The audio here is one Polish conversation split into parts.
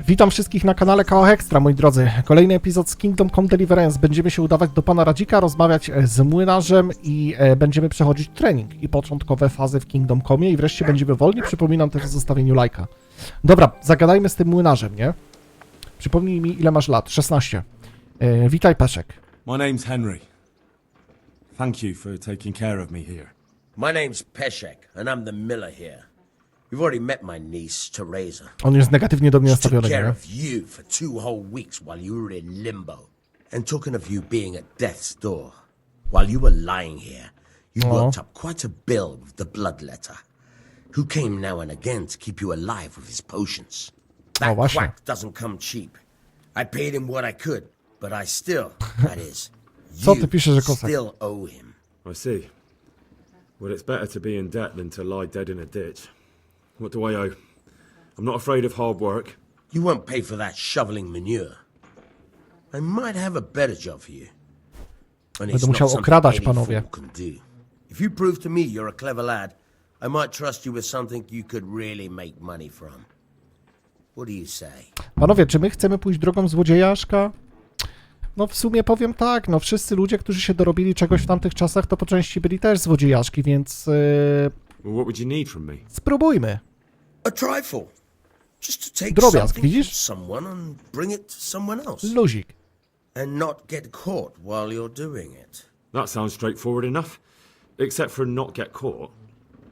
Witam wszystkich na kanale Kałach Extra, moi drodzy. Kolejny epizod z Kingdom Come Deliverance. Będziemy się udawać do pana Radzika, rozmawiać z młynarzem i będziemy przechodzić trening i początkowe fazy w Kingdom Come i wreszcie będziemy wolni. Przypominam też o zostawieniu lajka. Dobra, zagadajmy z tym młynarzem, nie? Przypomnij mi, ile masz lat? 16. Witaj, Peszek. My name's Henry. Thank you for taking care of me here. My name's Peszek, and I'm the miller here. You've already met my niece, Teresa. On jest negatywnie do mnie She took nastawiony, care nie? of you for 2 whole weeks while you were in limbo. And talking of you being at death's door, while you were lying here, you worked up quite a bill with the bloodletter, who came now and again to keep you alive with his potions. That właśnie. quack doesn't come cheap. I paid him what I could, but I still, that is, Co ty piszesz, że kosak? still owe him. I see. Well, it's better to be in debt than to lie dead in a ditch. What do I owe? I'm not afraid of hard work. You won't pay for that shoveling manure. I might have a better job for you. And Będę musiał okradać, panowie. If you prove to me you're a clever lad, I might trust you with something you could really make money from. What do you say? Panowie, czy my chcemy pójść drogą złodziejaszka? No w sumie powiem tak, no wszyscy ludzie, którzy się dorobili czegoś w tamtych czasach, to po części byli też złodziejaszki, więc Well, what would you need from me? spróbujmy. A trifle. Just to take Drobiazg, something widzisz? from someone and bring it to someone else. Luzik. And not get caught while you're doing it. That sounds straightforward enough. Except for not get caught.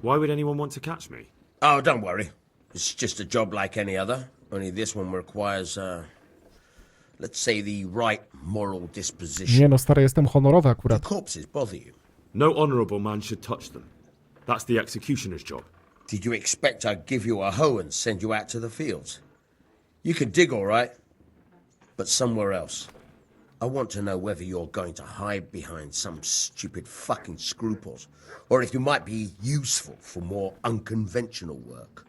Why would anyone want to catch me? Oh, don't worry. It's just a job like any other. Only this one requires, let's say, the right moral disposition. Nie no, stary, jestem honorowy The akurat. corpses bother you. No honourable man should touch them. That's the executioner's job. Did you expect I'd give you a hoe and send you out to the fields? You can dig all right, but somewhere else. I want to know whether you're going to hide behind some stupid fucking scruples, or if you might be useful for more unconventional work.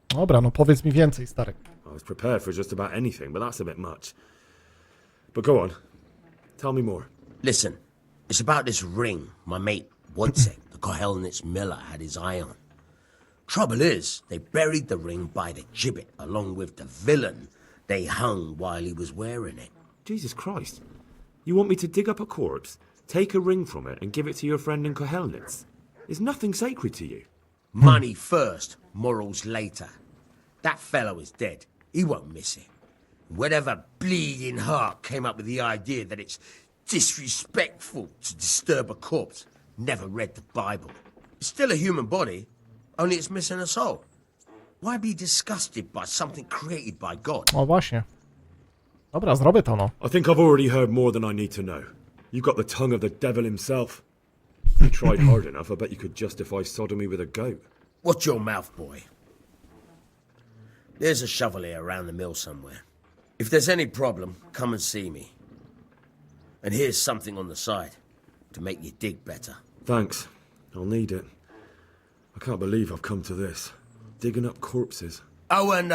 Dobra, no powiedz mi więcej, stary. I was prepared for just about anything, but that's a bit much. But go on. Tell me more. Listen, it's about this ring my mate Wojciech, the Kohelnitz miller, had his eye on. Trouble is, they buried the ring by the gibbet along with the villain they hung while he was wearing it. Jesus Christ. You want me to dig up a corpse, take a ring from it, and give it to your friend in Kohelnitz? Is nothing sacred to you? Money first, morals later. That fellow is dead. He won't miss it. Whatever bleeding heart came up with the idea that it's disrespectful to disturb a corpse never read the Bible. It's still a human body, only it's missing a soul. Why be disgusted by something created by God? O, właśnie. Dobra, zrobię to, no. I think I've already heard more than I need to know. You've got the tongue of the devil himself. If you tried hard enough, I bet you could justify sodomy with a goat. Watch your mouth, boy. There's a shovel here around the mill somewhere. If there's any problem, come and see me. And here's something on the side to make you dig better. Thanks. I'll need it. I can't believe I've come to this. Digging up corpses. Oh, and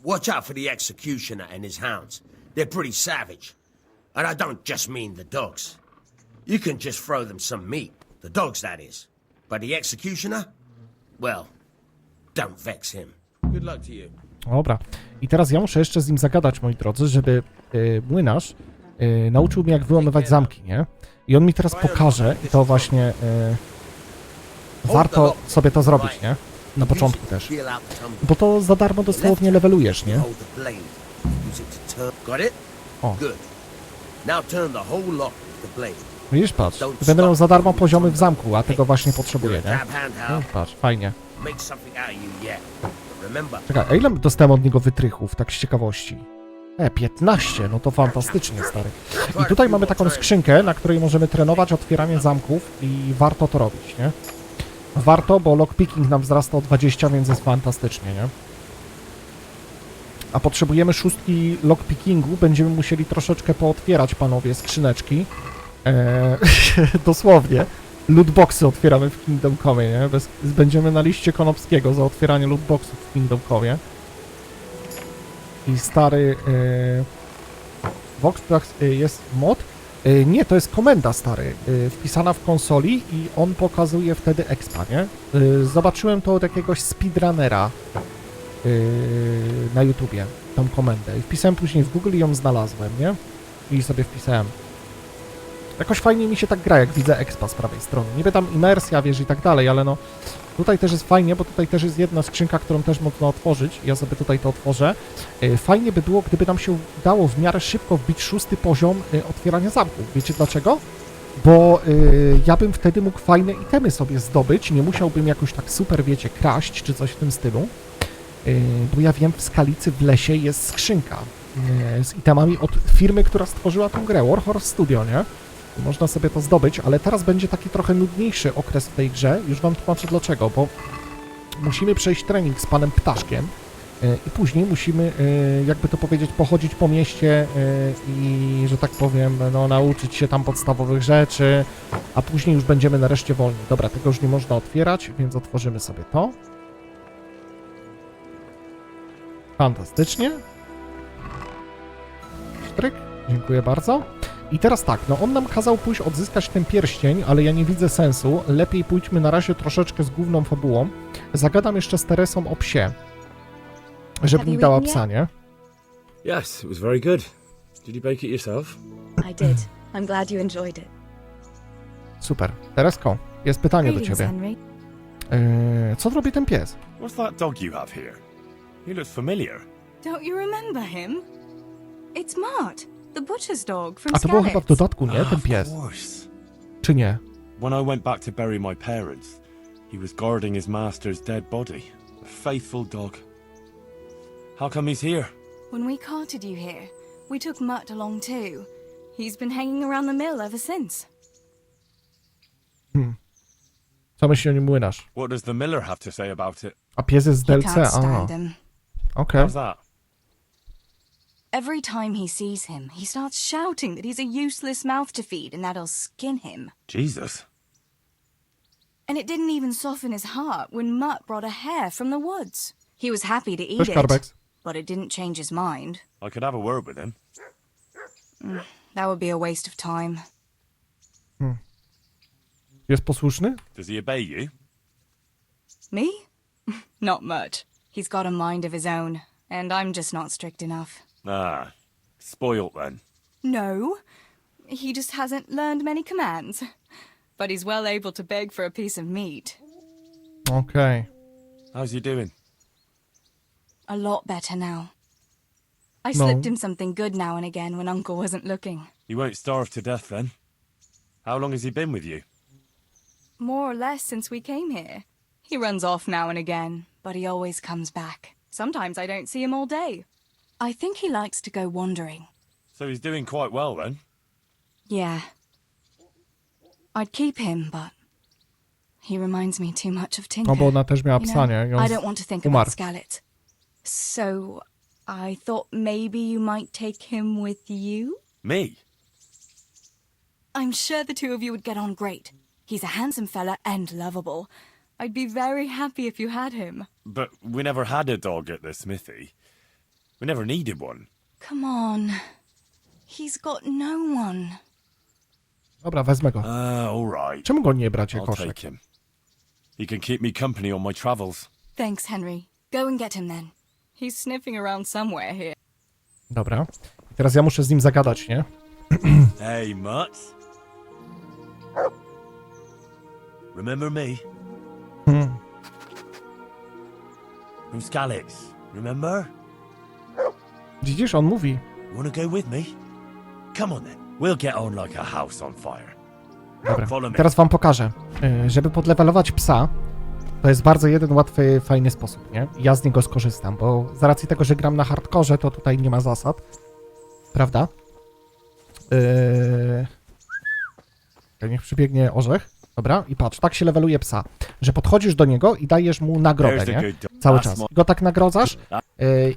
watch out for the executioner and his hounds. They're pretty savage. And I don't just mean the dogs. You can just throw them some meat. The dogs, that is. But the executioner? Well, don't vex him. Good luck to you. Dobra. I teraz ja muszę jeszcze z nim zagadać, moi drodzy, żeby młynarz nauczył mnie, jak wyłamywać zamki, nie? I on mi teraz pokaże i to właśnie warto sobie to zrobić, nie? Na początku też. Bo to za darmo dosłownie levelujesz, nie? O. Widzisz, patrz. Będę miał za darmo poziomy w zamku, a tego właśnie potrzebuję, nie? No, patrz, fajnie. Czekaj, a ile dostałem od niego wytrychów, tak z ciekawości? 15, no to fantastycznie, stary. I tutaj mamy taką skrzynkę, na której możemy trenować otwieranie zamków i warto to robić, nie? Warto, bo lockpicking nam wzrasta o 20, więc jest fantastycznie, nie? A potrzebujemy 6 lockpickingu, będziemy musieli troszeczkę pootwierać, panowie, skrzyneczki. Dosłownie. Lootboxy otwieramy w Kingdom Come, nie? Będziemy na liście Konopskiego za otwieranie lootboxów w Kingdom Come. I stary... Voxtrax jest mod? Nie, to jest komenda, stary, wpisana w konsoli i on pokazuje wtedy expa, nie? Zobaczyłem to od jakiegoś speedrunnera na YouTubie, tą komendę. I wpisałem później w Google i ją znalazłem, nie? I sobie wpisałem. Jakoś fajnie mi się tak gra, jak widzę expa z prawej strony. Niby tam imersja, wiesz, i tak dalej, ale no tutaj też jest fajnie, bo tutaj też jest jedna skrzynka, którą też można otworzyć. Ja sobie tutaj to otworzę. Fajnie by było, gdyby nam się udało w miarę szybko wbić 6. poziom otwierania zamków. Wiecie dlaczego? Bo ja bym wtedy mógł fajne itemy sobie zdobyć, nie musiałbym jakoś tak super, wiecie, kraść czy coś w tym stylu. Bo ja wiem, w Skalicy w lesie jest skrzynka z itemami od firmy, która stworzyła tą grę, Warhorse Studio, nie? Można sobie to zdobyć, ale teraz będzie taki trochę nudniejszy okres w tej grze. Już wam tłumaczę dlaczego, bo musimy przejść trening z panem Ptaszkiem i później musimy, jakby to powiedzieć, pochodzić po mieście i, że tak powiem, no, nauczyć się tam podstawowych rzeczy, a później już będziemy nareszcie wolni. Dobra, tego już nie można otwierać, więc otworzymy sobie to. Fantastycznie. Sztryk, dziękuję bardzo. I teraz tak, no on nam kazał pójść odzyskać ten pierścień, ale ja nie widzę sensu. Lepiej pójdźmy na razie troszeczkę z główną fabułą. Zagadam jeszcze z Teresą o psie, żeby mi dała psa, nie? Yes, it was very good. Did you bake it yourself? I did. I'm glad you enjoyed it. Super. Teresko, jest pytanie do Greetings, ciebie. Henry. Co robi ten pies? What's that dog you have here? He looks familiar. Don't you remember him? It's Mart, the butcher's dog from A to było chyba w Skalitz. dodatku, nie? Ten pies. Of course. Czy nie? When I went back to bury my parents, he was guarding his master's dead body. A faithful dog. How come he's here? When we carted you here, we took Mutt along too. He's been hanging around the mill ever since. Co myśli o nim młynarz? What does the miller have to say about it? A pies jest z He DLC? can't A, stand him. okej. How's that? Every time he sees him, he starts shouting that he's a useless mouth to feed and that he'll skin him. Jesus. And it didn't even soften his heart when Mutt brought a hare from the woods. He was happy to eat Cześć, it, Karbex. but it didn't change his mind. I could have a word with him. That would be a waste of time. Jest posłuszny? Does he obey you? Me? Not much. He's got a mind of his own, and I'm just not strict enough. Ah, spoilt then. No, he just hasn't learned many commands. But he's well able to beg for a piece of meat. Okej. How's he doing? A lot better now. I No. slipped him something good now and again when Uncle wasn't looking. He won't starve to death then. How long has he been with you? More or less since we came here. He runs off now and again, but he always comes back. Sometimes I don't see him all day. I think he likes to go wandering. So he's doing quite well then. Yeah. I'd keep him, but he reminds me too much of Tinker. No bo ona też miała You psa, know, nie? I on I don't want to think umarł. about Skalitz. So I thought maybe you might take him with you? Me? I'm sure the two of you would get on great. He's a handsome fella and lovable. I'd be very happy if you had him. But we never had a dog at the smithy. We never needed one. Come on. He's got no one. Dobra, wezmę go. All right. Czemu go nie brać, I'll koszek? take him. He can keep me company on my travels. Thanks, Henry. Go and get him then. He's sniffing around somewhere here. Dobra. I teraz ja muszę z nim zagadać, nie? Hey, Mutt. Remember me? From Skalitz. Remember? Widzisz, on mówi. Wanna go with me? Come on then. We'll get on like a house on fire. Dobra, Follow me. teraz wam pokażę. Żeby podlewelować psa, to jest bardzo jeden łatwy, fajny sposób, nie? Ja z niego skorzystam, bo z racji tego, że gram na hardkorze, to tutaj nie ma zasad. Prawda? Niech przybiegnie orzech. Dobra, i patrz, tak się leveluje psa, że podchodzisz do niego i dajesz mu nagrodę, nie? Cały czas. Go tak nagrodzasz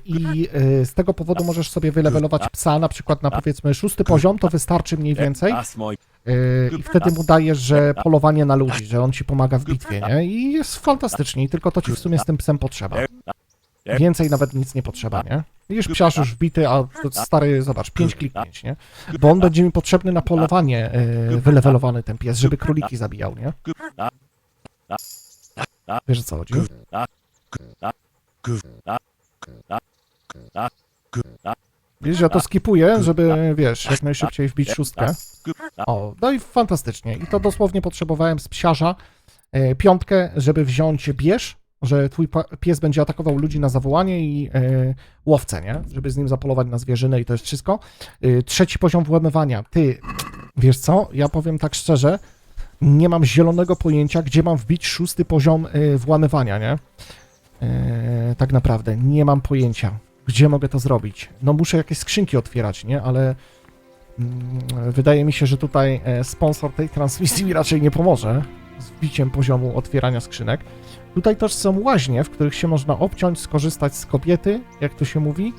i z tego powodu możesz sobie wylewelować psa, na przykład na powiedzmy 6. poziom, to wystarczy mniej więcej. That's my... I wtedy mu dajesz, że polowanie na ludzi, że on ci pomaga w bitwie, nie? I jest fantastycznie i tylko to ci w sumie z tym psem potrzeba. Więcej nawet nic nie potrzeba, nie? Widzisz, psiarz już wbity, a to stary, zobacz, 5 kliknięć, nie? Bo on będzie mi potrzebny na polowanie, wylewelowany ten pies, żeby króliki zabijał, nie? Wiesz o co chodzi? Wiesz, ja to skipuję, żeby, wiesz, jak najszybciej wbić szóstkę. O, no i fantastycznie. I to dosłownie potrzebowałem z psiarza 5, żeby wziąć bierz, że twój pies będzie atakował ludzi na zawołanie i łowcę, nie? Żeby z nim zapolować na zwierzynę i to jest wszystko. 3 poziom włamywania. Ty, wiesz co? Ja powiem tak szczerze, nie mam zielonego pojęcia, gdzie mam wbić 6 poziom włamywania, nie? Tak naprawdę, nie mam pojęcia, gdzie mogę to zrobić. No muszę jakieś skrzynki otwierać, nie? Ale wydaje mi się, że tutaj sponsor tej transmisji mi raczej nie pomoże z wbiciem poziomu otwierania skrzynek. Tutaj też są łaźnie, w których się można obciąć, skorzystać z kobiety, jak to się mówi.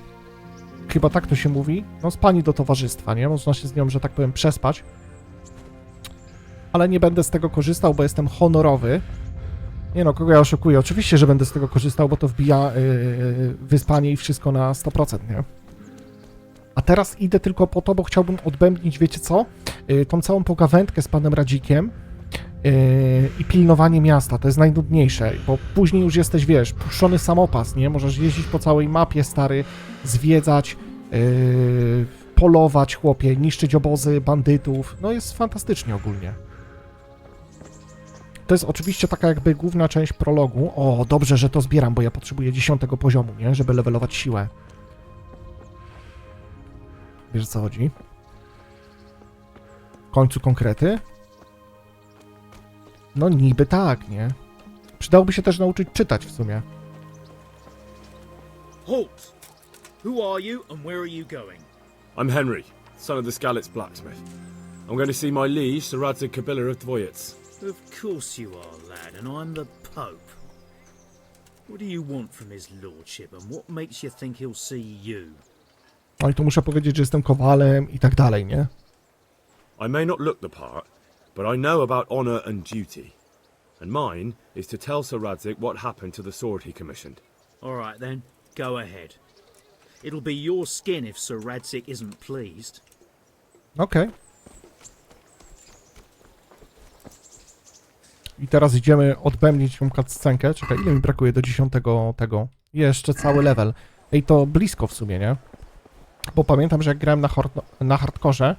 Chyba tak to się mówi. No z pani do towarzystwa, nie? Można się z nią, że tak powiem, przespać. Ale nie będę z tego korzystał, bo jestem honorowy. Nie no, kogo ja oszukuję? Oczywiście, że będę z tego korzystał, bo to wbija wyspanie i wszystko na 100%, nie? A teraz idę tylko po to, bo chciałbym odbębnić, wiecie co? Tą całą pogawędkę z panem Radzikiem i pilnowanie miasta. To jest najnudniejsze, bo później już jesteś, wiesz, puszczony samopas, nie? Możesz jeździć po całej mapie, stary, zwiedzać, polować, chłopie, niszczyć obozy bandytów. No jest fantastycznie ogólnie. To jest oczywiście taka jakby główna część prologu. O, dobrze, że to zbieram, bo ja potrzebuję 10 poziomu, nie? Żeby levelować siłę. Wiesz, o co chodzi? W końcu konkrety? No niby tak, nie? Przydałoby się też nauczyć czytać w sumie. Halt! Who are you and where are you going? I'm Henry, son of the Skalitz blacksmith. I'm going to see my liege, Sir Radzig Kabiller of Dwoyitz. Of course you are, lad, and I'm the Pope. What do you want from his lordship, and what makes you think he'll see you? No i tu muszę powiedzieć, że jestem kowalem i tak dalej, nie? I may not look the part, but I know about honour and duty. And mine is to tell Sir Radzig what happened to the sword he commissioned. All right then, go ahead. It'll be your skin if Sir Radzig isn't pleased. Okej. I teraz idziemy odbębnić tą cutscenkę. Czekaj, ile mi brakuje do 10 tego? Jeszcze cały level. Ej, to blisko w sumie, nie? Bo pamiętam, że jak grałem na hardkorze,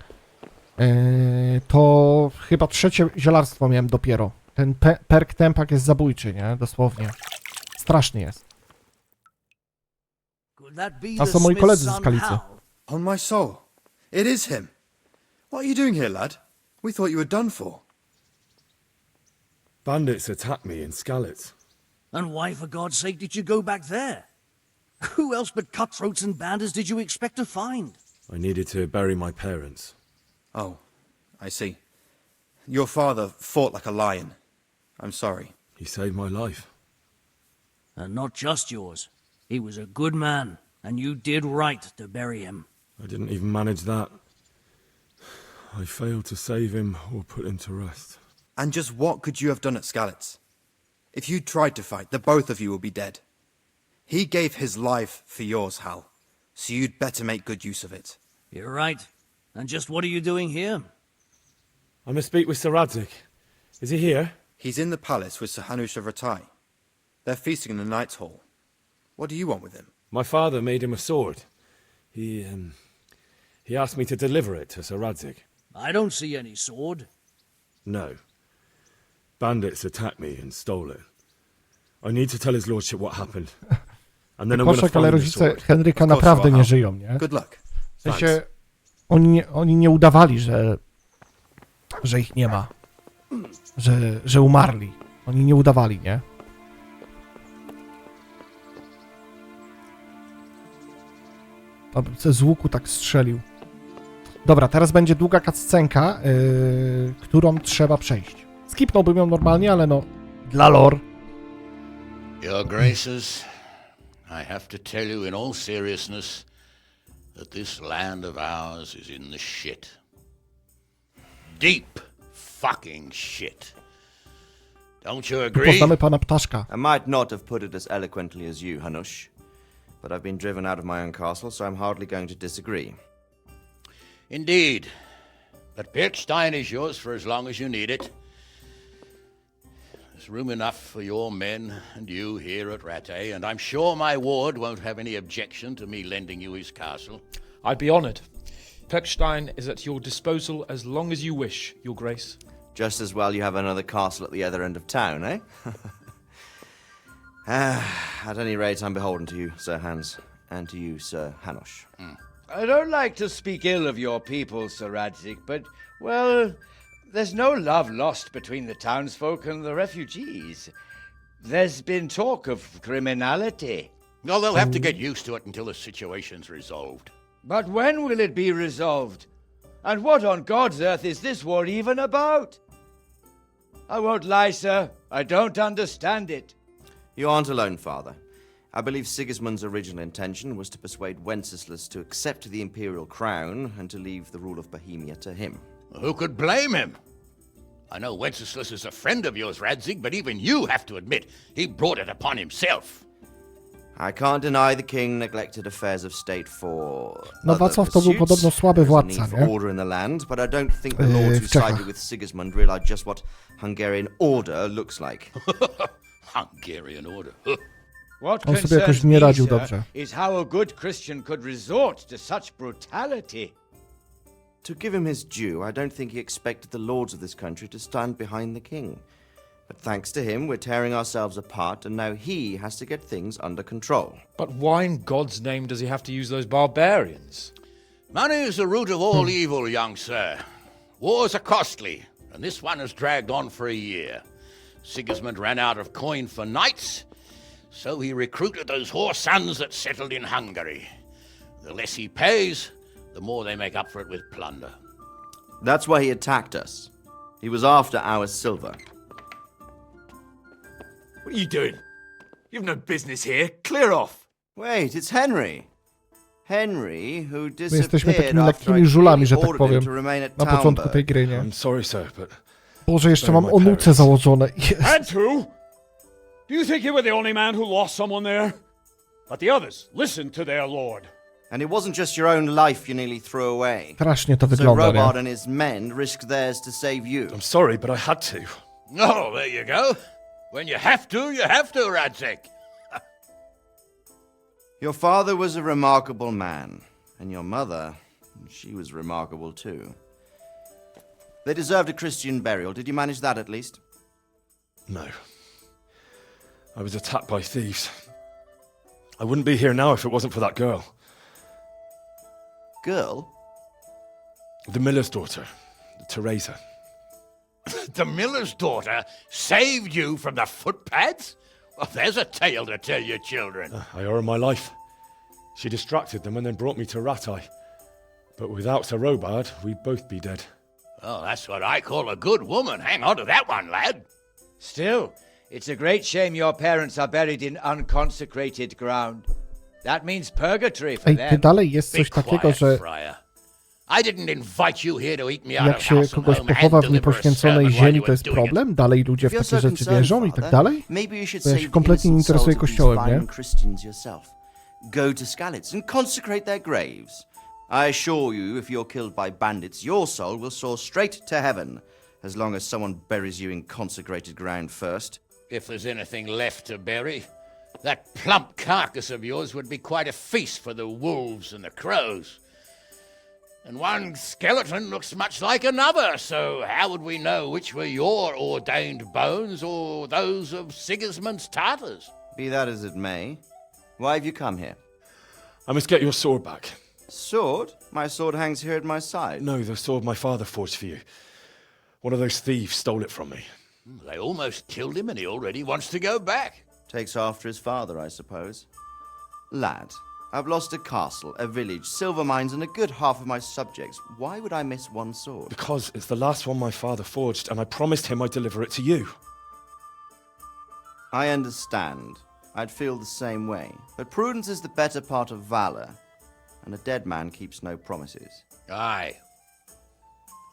to chyba 3 zielarstwo miałem dopiero. Ten perk tempak jest zabójczy, nie? Dosłownie. Straszny jest. A są moi koledzy z Skalicy. On my soul. It is him. What are you doing here, lad? We thought you were done for. Bandits attacked me in Skalitz. And why, for God's sake, did you go back there? Who else but cutthroats and bandits did you expect to find? I needed to bury my parents. Oh, I see. Your father fought like a lion. I'm sorry. He saved my life. And not just yours. He was a good man, and you did right to bury him. I didn't even manage that. I failed to save him or put him to rest. And just what could you have done at Skalitz? If you tried to fight, the both of you will be dead. He gave his life for yours, Hal. So you'd better make good use of it. You're right. And just what are you doing here? I must speak with Sir Radzig. Is he here? He's in the palace with Sir Hanush of Rataye. They're feasting in the Knight's Hall. What do you want with him? My father made him a sword. He asked me to deliver it to Sir Radzig. I don't see any sword. No. Bandits attacked me and stole it. I need to tell his lordship what happened. And then I'm going to Koszek, ale find the rodzice sword. Henryka Of course naprawdę you are, nie Hal. żyją, nie? Good luck. W sensie, oni nie udawali, że ich nie ma. Że umarli. Oni nie udawali, nie? Z łuku tak strzelił. Dobra, teraz będzie długa cutscenka, którą trzeba przejść. Skipnąłbym ją normalnie, ale no, dla lore. Your Graces, I have to tell you in all seriousness that this land of ours is in the shit. Deep fucking shit. Don't you agree? Poznamy pana Ptaszka. I might not have put it as eloquently as you, Hanush, but I've been driven out of my own castle, so I'm hardly going to disagree. Indeed. But Pirtstein is yours for as long as you need it. There's room enough for your men and you here at Rataye, and I'm sure my ward won't have any objection to me lending you his castle. I'd be honoured. Pechstein is at your disposal as long as you wish, Your Grace. Just as well you have another castle at the other end of town, eh? At any rate, I'm beholden to you, Sir Hans, and to you, Sir Hanush. I don't like to speak ill of your people, Sir Radzig, but, well, there's no love lost between the townsfolk and the refugees. There's been talk of criminality. Well, they'll have to get used to it until the situation's resolved. But when will it be resolved? And what on God's earth is this war even about? I won't lie, sir. I don't understand it. You aren't alone, Father. I believe Sigismund's original intention was to persuade Wenceslas to accept the imperial crown and to leave the rule of Bohemia to him. Who could blame him? I know Wenceslas is a friend of yours, Radzig, but even you have to admit he brought it upon himself. I can't deny the king neglected affairs of state for No Wacław to był podobno słaby władca, nie? order in the land, but I don't think the lords who sided with Sigismund realized just what Hungarian order looks like. Hungarian order. What On sobie jakoś nie radził dobrze. Is how a good Christian could resort to such brutality. To give him his due, I don't think he expected the lords of this country to stand behind the king. But thanks to him, we're tearing ourselves apart, and now he has to get things under control. But why in God's name does he have to use those barbarians? Money is the root of all evil, young sir. Wars are costly, and this one has dragged on for a year. Sigismund ran out of coin for knights, so he recruited those whore sons that settled in Hungary. The less he pays, the more they make up for it with plunder. That's why he attacked us. He was after our silver. What are you doing? You've no business here. Clear off. Wait, it's Henry. Henry, who My jesteśmy disappeared takimi after I lekkimi żulami, że tak ordered him powiem, to remain at na początku tej Townburg. gry, nie? I'm sorry, sir, but... Boże, jeszcze mam onuce założone. Jest. And who? Do you think you were the only man who lost someone there? But the others listened to their lord. And it wasn't just your own life you nearly threw away. Strasznie to So wygląda, Robert nie? and his men risked theirs to save you. I'm sorry, but I had to. Oh, there you go. When you have to, Radzig. Your father was a remarkable man, and your mother, she was remarkable too. They deserved a Christian burial. Did you manage that at least? No. I was attacked by thieves. I wouldn't be here now if it wasn't for that girl. Girl? The miller's daughter, Teresa. The miller's daughter saved you from the footpads? Well, there's a tale to tell your children. I owe her my life. She distracted them and then brought me to Rataye. But without Sir Robard, we'd both be dead. Oh, that's what I call a good woman. Hang on to that one, lad. Still, it's a great shame your parents are buried in unconsecrated ground. That means purgatory for Ej, them. ty dalej jest Be coś takiego, quiet, że friar. I didn't invite you here to eat me out jak of się house and kogoś home pochowa and w deliver a niepoświęconej sermon while ziemi, you to were jest doing it. problem? Dalej ludzie w If you're takie so rzeczy concerned, wierzą i tak Father, dalej? maybe you should Bo ja save się the kompletnie nie innocent interesuję souls of these kościołem, nie? fine Christians yourself. Go to Skalitz and consecrate their graves. I assure you, if you're killed by bandits, your soul will soar straight to heaven, as long as someone buries you in consecrated ground first. If there's anything left to bury, that plump carcass of yours would be quite a feast for the wolves and the crows. And one skeleton looks much like another, so how would we know which were your ordained bones or those of Sigismund's Tartars? Be that as it may, why have you come here? I must get your sword back. Sword? My sword hangs here at my side. No, the sword my father forged for you. One of those thieves stole it from me. They almost killed him and he already wants to go back. Takes after his father, I suppose. Lad, I've lost a castle, a village, silver mines, and a good half of my subjects. Why would I miss one sword? Because it's the last one my father forged, and I promised him I'd deliver it to you. I understand. I'd feel the same way. But prudence is the better part of valor, and a dead man keeps no promises. Aye.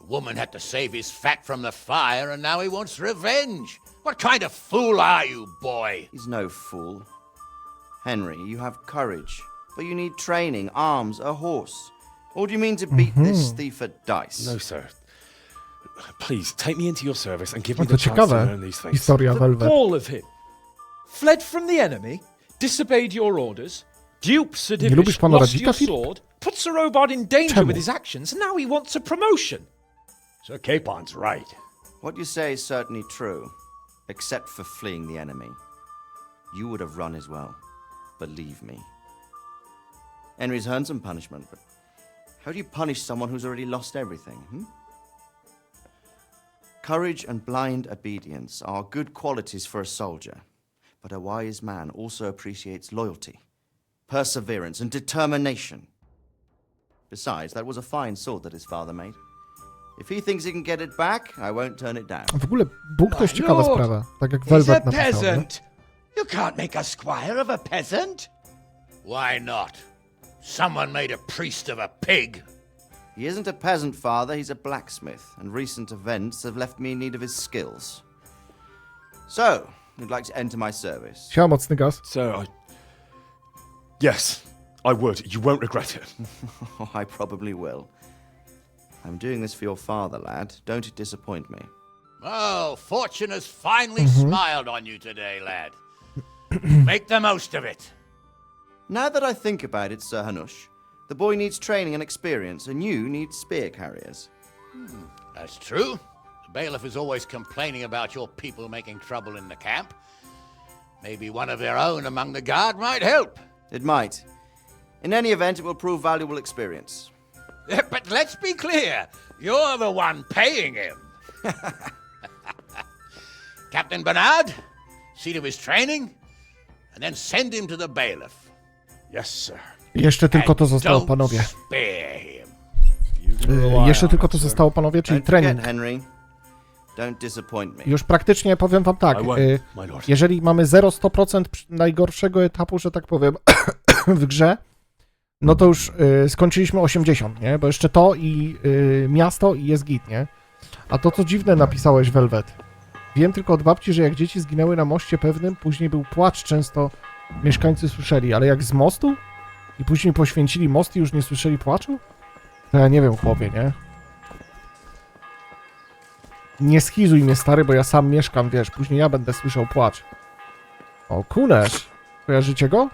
The woman had to save his fat from the fire, and now he wants revenge. What kind of fool are you, boy? He's no fool. Henry, you have courage, but you need training, arms, a horse. Or do you mean to beat this thief at dice? No, sir. please, take me into your service and give me To the chance to ciekawe. learn these things. Historia Velvet. All of him. Fled from the enemy, disobeyed your orders, duped Sir Nie lubisz Divish, pana lost Radzika, your Filip? sword, put Sir Robard in danger Czemu? with his actions, and now he wants a promotion. Sir Capon's right. What you say is certainly true, except for fleeing the enemy. You would have run as well. Believe me. Henry's earned some punishment, but how do you punish someone who's already lost everything, Courage and blind obedience are good qualities for a soldier, but a wise man also appreciates loyalty, perseverance, and determination. Besides, that was a fine sword that his father made. If he thinks he can get it back, I won't turn it down. W ogóle Bóg to jest ciekawa Lord, sprawa. Tak jak He's a Velvet napisał, nie? peasant. You can't make a squire of a peasant. Why not? Someone made a priest of a pig. He isn't a peasant, father, he's a blacksmith, and recent events have left me in need of his skills. So, you'd like to enter my service? Siema, mocny gaz. Sir, yes, I would. You won't regret it. Oh, I probably will. I'm doing this for your father, lad. Don't disappoint me. Oh, fortune has finally smiled on you today, lad. Make the most of it. Now that I think about it, Sir Hanush, the boy needs training and experience, and you need spear carriers. That's true. The bailiff is always complaining about your people making trouble in the camp. Maybe one of their own among the guard might help. It might. In any event, it will prove valuable experience. But let's be clear. You're the one paying him. Captain Bernard, see to his training, and then send him to the bailiff. Yes, sir. Jeszcze tylko to zostało, Don't panowie. spare him. Jeszcze tylko to zostało, panowie, czyli Don't forget, trening. Henry. Don't disappoint me. Już praktycznie powiem wam tak, I won't, my lord. jeżeli mamy 0-100% najgorszego etapu, że tak powiem, w grze, no to już skończyliśmy 80, nie? Bo jeszcze to i miasto i jest git, nie? A to co dziwne napisałeś, Velvet. Wiem tylko od babci, że jak dzieci zginęły na moście pewnym, później był płacz, często mieszkańcy słyszeli, ale jak z mostu? I później poświęcili most i już nie słyszeli płaczu? To ja nie wiem, chłopie, nie? Nie schizuj mnie, stary, bo ja sam mieszkam, wiesz, później ja będę słyszał płacz. O, Kunesz! Kojarzycie go?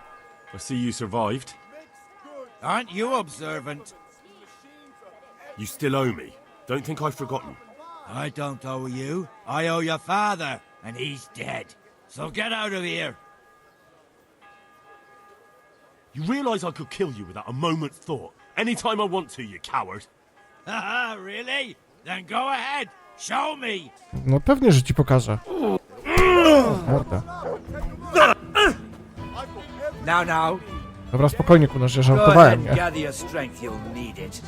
I see you survived. Aren't you observant? You still owe me. Don't think I've forgotten. I don't owe you. I owe your father, and he's dead. So get out of here. You realise I could kill you without a moment's thought. Anytime I want to, you coward. Haha, really? Then go ahead. Show me. No pewnie, że ci pokażę. Morda. Now. Dobra, spokojnie, Kunesz, ja Go żartowałem, ahead, nie? gather your strength. You'll need it.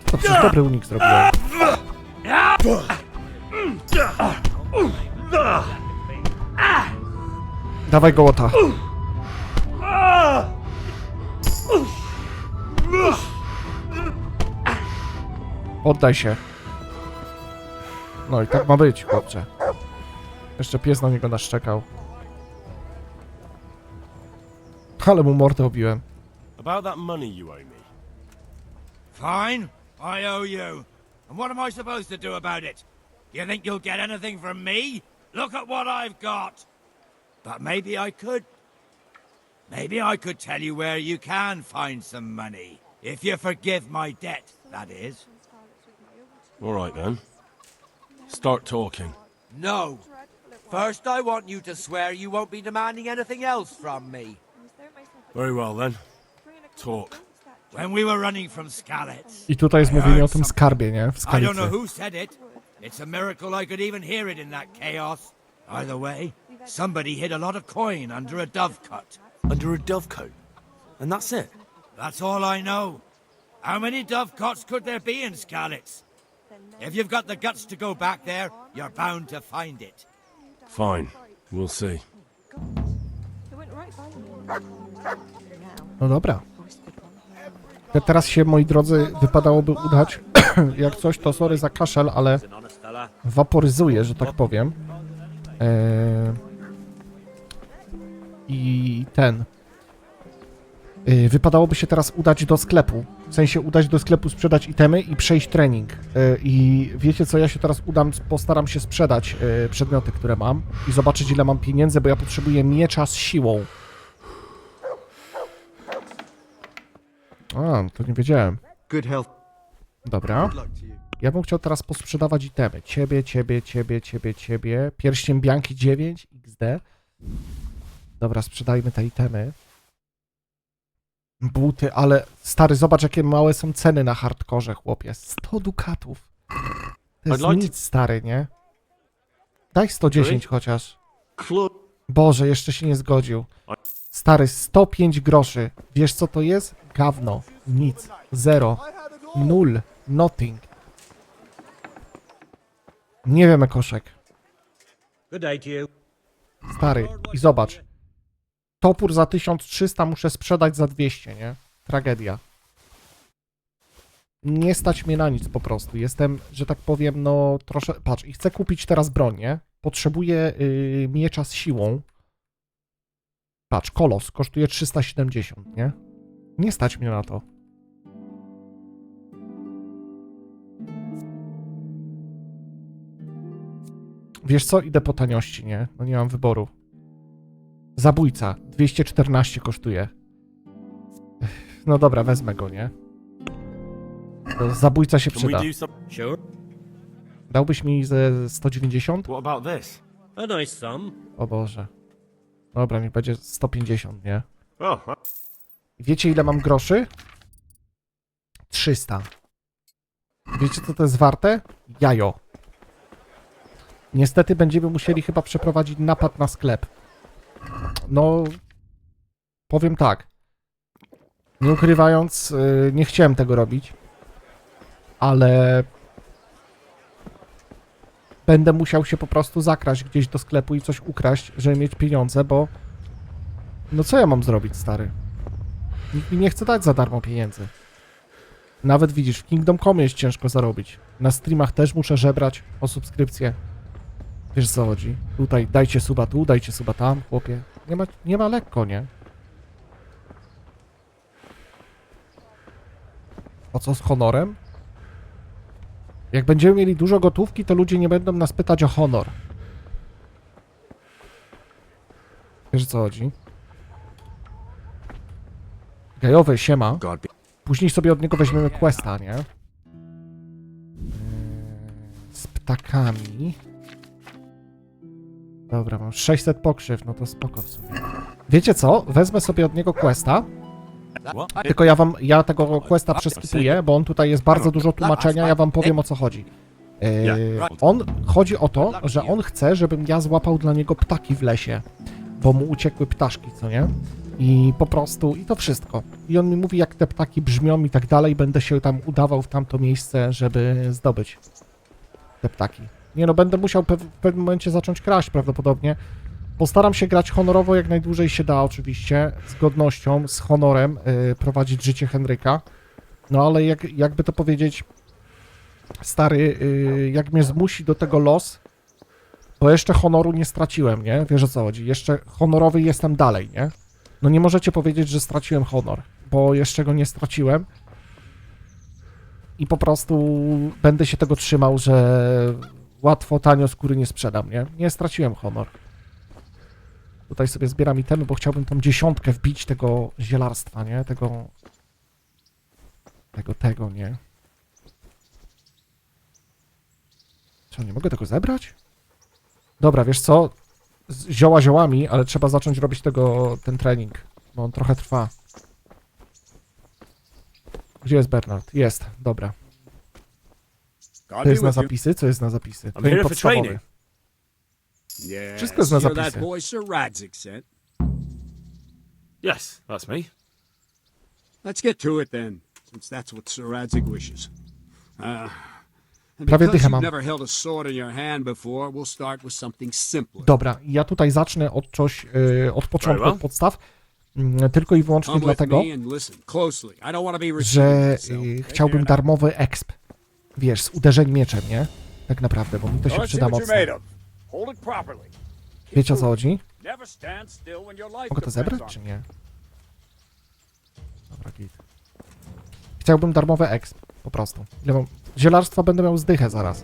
To przecież dobry unik zrobiłem. Dawaj gołota. Oddaj się. No i tak ma być, chłopcze. Jeszcze pies na niego naszczekał. Ale mu mordę obiłem. About that money you owe me. Fine. I owe you. And what am I supposed to do about it? You think you'll get anything from me? Look at what I've got. But maybe I could. Maybe I could tell you where you can find some money. If you forgive my debt, that is. All right then. Start talking. No. First, I want you to swear you won't be demanding anything else from me. Very well then. Talk. When we were running from Skalitz. I tutaj jest mówienie o tym skarbie, nie? W I don't know skalicy. who said it. It's a miracle I could even hear it in that chaos. Either way, somebody hid a lot of coin under a dovecote. Under a dovecote? And that's it? That's all I know. How many dovecotes could there be in Skalitz? If you've got the guts to go back there, you're bound to find it. Fine. We'll see. No dobra. Teraz się, moi drodzy, wypadałoby udać, jak coś, to sorry za kaszel, ale waporyzuje, że tak powiem. I ten. Wypadałoby się teraz udać do sklepu. W sensie udać do sklepu, sprzedać itemy i przejść trening. I wiecie co, ja się teraz udam, postaram się sprzedać przedmioty, które mam i zobaczyć, ile mam pieniędzy, bo ja potrzebuję miecza z siłą. A, to nie wiedziałem. Dobra. Ja bym chciał teraz posprzedawać itemy. Ciebie. Pierścień Bianki 9, XD. Dobra, sprzedajmy te itemy. Buty, ale stary, zobacz jakie małe są ceny na hardkorze, chłopie. 100 dukatów. To jest nic, stary, nie? Daj 110 chociaż. Boże, jeszcze się nie zgodził. Stary, 105 groszy. Wiesz co to jest? Gawno. Nic. Zero. Nul. Nothing. Nie wiem, koszek. Stary, i zobacz. Topór za 1300 muszę sprzedać za 200, nie? Tragedia. Nie stać mnie na nic po prostu. Jestem, że tak powiem, no troszkę... Patrz, i chcę kupić teraz broń, nie? Potrzebuję miecza z siłą. Patrz, kolos kosztuje 370, nie? Nie stać mnie na to. Wiesz co? Idę po taniości, nie? No nie mam wyboru. Zabójca. 214 kosztuje. No dobra, wezmę go, nie? To zabójca się przyda. Dałbyś mi ze 190? O Boże. Dobra, niech będzie 150, nie? Wiecie, ile mam groszy? 300. Wiecie, co to jest warte? Jajo. Niestety będziemy musieli chyba przeprowadzić napad na sklep. No, powiem tak. Nie ukrywając, nie chciałem tego robić. Ale będę musiał się po prostu zakraść gdzieś do sklepu i coś ukraść, żeby mieć pieniądze, bo... No co ja mam zrobić, stary? Nikt mi nie chce dać za darmo pieniędzy. Nawet widzisz, w Kingdom Come jest ciężko zarobić. Na streamach też muszę żebrać o subskrypcję. Wiesz co chodzi? Tutaj dajcie suba tu, dajcie suba tam, chłopie. Nie ma lekko, nie? A co z honorem? Jak będziemy mieli dużo gotówki, to ludzie nie będą nas pytać o honor. Wiesz co chodzi? Gajowy, siema. Później sobie od niego weźmiemy questa, nie? Z ptakami. Dobra, mam 600 pokrzyw, no to spoko w sumie. Wiecie co? Wezmę sobie od niego questa. Tylko ja tego questa przeskipuję, bo on tutaj jest bardzo dużo tłumaczenia, ja wam powiem o co chodzi. Chodzi o to, że on chce, żebym ja złapał dla niego ptaki w lesie, bo mu uciekły ptaszki, co nie? I po prostu, i to wszystko. I on mi mówi, jak te ptaki brzmią i tak dalej, będę się tam udawał w tamto miejsce, żeby zdobyć te ptaki. Nie no, będę musiał w pewnym momencie zacząć kraść prawdopodobnie. Postaram się grać honorowo jak najdłużej się da oczywiście, z godnością, z honorem prowadzić życie Henryka. No ale jakby to powiedzieć, stary, jak mnie zmusi do tego los, to jeszcze honoru nie straciłem, nie? Wiesz o co chodzi? Jeszcze honorowy jestem dalej, nie? No nie możecie powiedzieć, że straciłem honor, bo jeszcze go nie straciłem. I po prostu będę się tego trzymał, że łatwo, tanio skóry nie sprzedam, nie? Nie straciłem honor. Tutaj sobie zbieram itemy, bo chciałbym tą 10 wbić tego zielarstwa, nie? Tego, nie? Co, nie mogę tego zebrać? Dobra, wiesz co? Zioła ziołami, ale trzeba zacząć robić ten trening, bo on trochę trwa. Gdzie jest Bernard? Jest, dobra. To jest na zapisy? Co jest na zapisy? Trening podstawowy. Wszystko jest na zapisy. Yes, that's me. Let's get to it then, since that's what Sir Radzik wishes. Prawie dychę mam. Dobra, ja tutaj zacznę od początku, od podstaw. Tylko i wyłącznie dlatego, że chciałbym darmowy exp. Wiesz, z uderzeń mieczem, nie? Tak naprawdę, bo mi to się przyda mocno. Wiecie o co chodzi? Mogę to zebrać, czy nie? Dobra, git. Chciałbym darmowe exp, po prostu. Ile mam? Zielarstwa będę miał zdychę zaraz.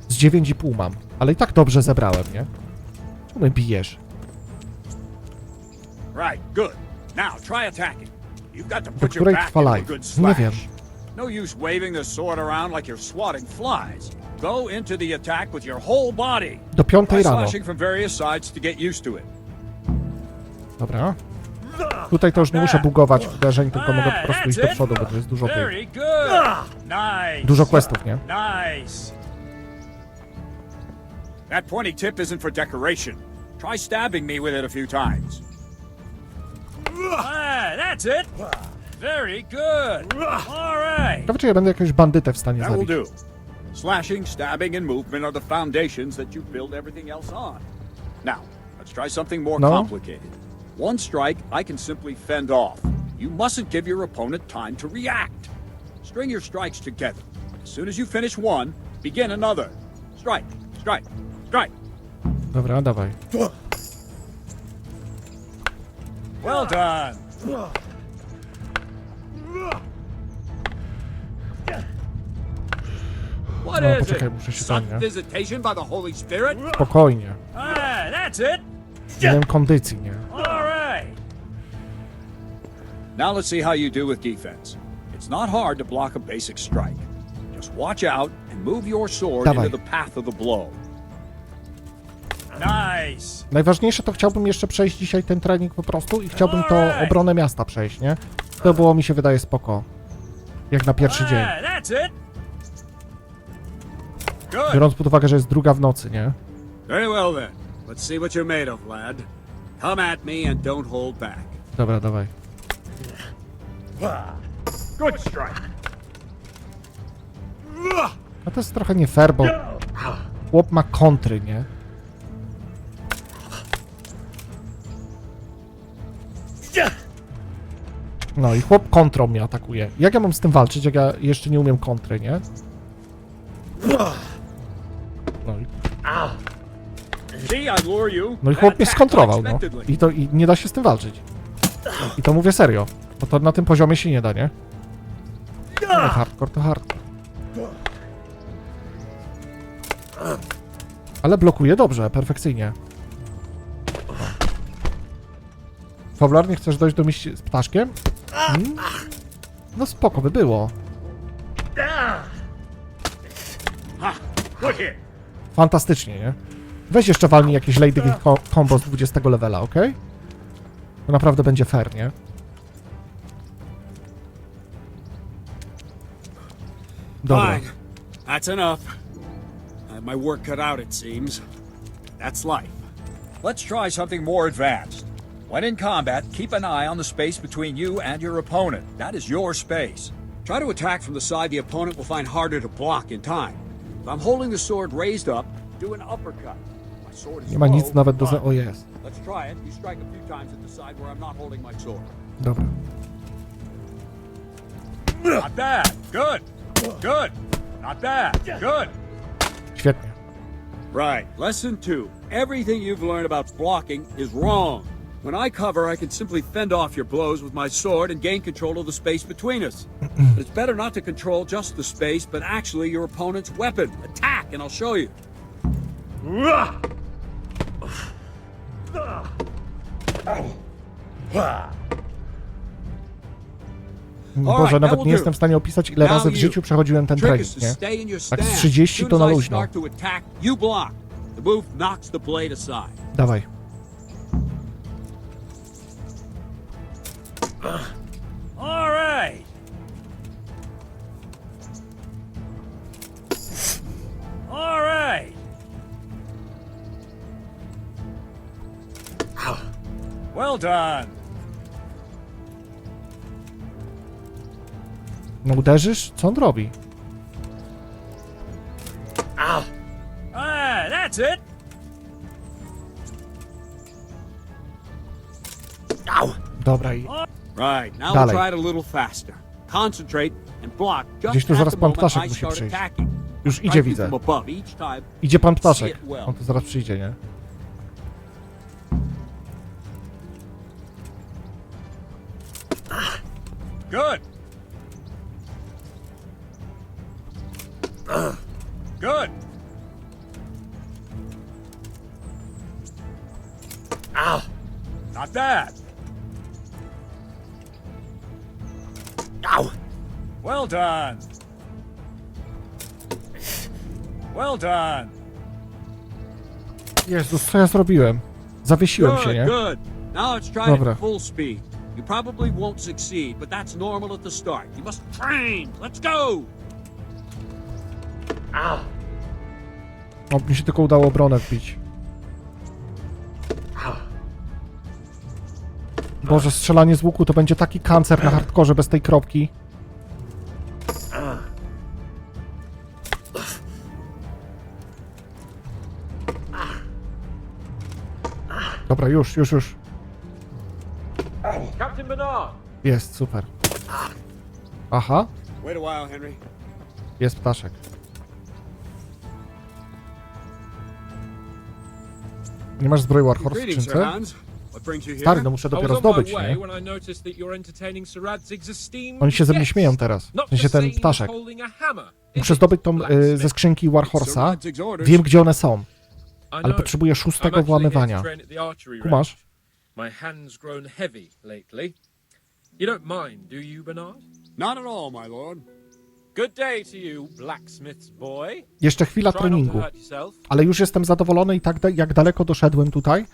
Z 9,5 mam, ale i tak dobrze zebrałem, nie? Czemu mnie bijesz? Right, good. Now try attacking. You've got to Do put your której back trwa into a live? good Nie slash. wiem. No use waving the sword around like you're swatting flies. Go into the attack with your whole body. Do 5 Try rano. slashing from various sides to get used to it. Dobra. Tutaj to już nie muszę bugować uderzeń, tylko mogę po prostu iść do przodu, bo tu jest dużo tych. Very good. Nice. Dużo questów, nie? Nice. That pointy tip isn't for decoration. Try stabbing me with it a few times. That's it. Very good. All right. Ciekawe, czy ja będę jakąś bandytę w stanie That will zabić. do. Slashing, stabbing, and movement are the foundations that you build everything else on. Now, let's try something more No. complicated. One strike I can simply fend off. You mustn't give your opponent time to react. String your strikes together. As soon as you finish one, begin another. Strike, strike, strike. Dobra, dawaj. Well done. What No, is poczekaj, it? muszę się Sun tam, nie? visitation by the Holy Spirit? Spokojnie. That's it. Nie mam kondycji, nie? All right. Now let's see how you do with defense. It's not hard to block a basic strike. Just watch out and move your sword Dawaj. into the path of the blow. Nice. Najważniejsze to chciałbym jeszcze przejść dzisiaj ten trening po prostu i chciałbym to obronę miasta przejść, nie? To było, mi się wydaje, spoko. Jak na pierwszy dzień. That's it. Good. Biorąc pod uwagę, że jest 2 w nocy, nie? Very well then. Let's see what you're made of, lad. Come at me and don't hold back. Dobra, dawaj. Good strike. No to jest trochę nie fair, bo chłop ma kontry, nie? No i chłop kontrą mnie atakuje. Jak ja mam z tym walczyć, jak ja jeszcze nie umiem kontry, nie? No i chłop mnie skontrował, no. I nie da się z tym walczyć. I to mówię serio. Bo to na tym poziomie się nie da, nie? No, hardcore to hardcore. Ale blokuje dobrze, perfekcyjnie. Fabularnie chcesz dojść do mieści z ptaszkiem? No spoko by było. Fantastycznie, nie? Weź jeszcze walnij jakieś Lady combo z 20 levela, ok? To naprawdę będzie fair, nie? Dobra. Fine. That's enough. I have my work cut out, it seems. That's life. Let's try something more advanced. When in combat, keep an eye on the space between you and your opponent. That is your space. Try to attack from the side the opponent will find harder to block in time. If I'm holding the sword raised up, do an uppercut. My sword is Nie ma nic low, nawet do... but O, jest. let's try it. You strike a few times at the side where I'm not holding my sword. Dobra. Not bad. Good. Good. Not bad. Good. Świetnie. Right. Lesson 2. Everything you've learned about blocking is wrong. When I cover, I can simply fend off your blows with my sword and gain control of the space between us. But it's better not to control just the space, but actually your opponent's weapon. Attack, and I'll show you. Boże, nawet nie jestem w stanie opisać, ile razy w życiu przechodziłem ten trening, nie? Tak z 30 to na luźno. Dawaj. All right. All right. Well done. No uderzysz? Co on robi? That's it. Dobra i... Right, now Dalej. we'll try it a little faster. Concentrate and block Gdzieś just tu at zaraz the pan moment ptaszek I musi start przyjść. attacking. Już Try idzie, to keep widzę. them above each time. Idzie pan See ptaszek. it well. On tu zaraz przyjdzie, nie? Good. Good. Ow! Not bad. Ow! Well done. Well done. Jezus, co ja zrobiłem? Zawiesiłem się, Good, nie? good. Now let's try it Dobra. at full speed. You probably won't succeed, but that's normal at the start. You must train. Let's go! O, mi się tylko udało obronę wbić. Boże, strzelanie z łuku to będzie taki kancer na hardkorze bez tej kropki. Dobra, już. Captain Bernard! Jest, super. Aha, Wait a while, Henry. jest ptaszek. Nie masz zbroi Warhorse w Greetings, Sir skrzynce? Hans. What brings you here? Stary, no muszę dopiero zdobyć, nie? Oni się ze mnie śmieją teraz. W sensie ten ptaszek. Muszę zdobyć tą ze skrzynki Warhorsa. Wiem, gdzie one są. Ale potrzebuję 6. włamywania. Kumasz? My hand's grown heavy lately. You don't mind, do you, Bernard? Not at all, my lord. Good day to you, blacksmith's boy. Jeszcze chwila treningu. Ale już jestem zadowolony i tak jak daleko doszedłem tutaj.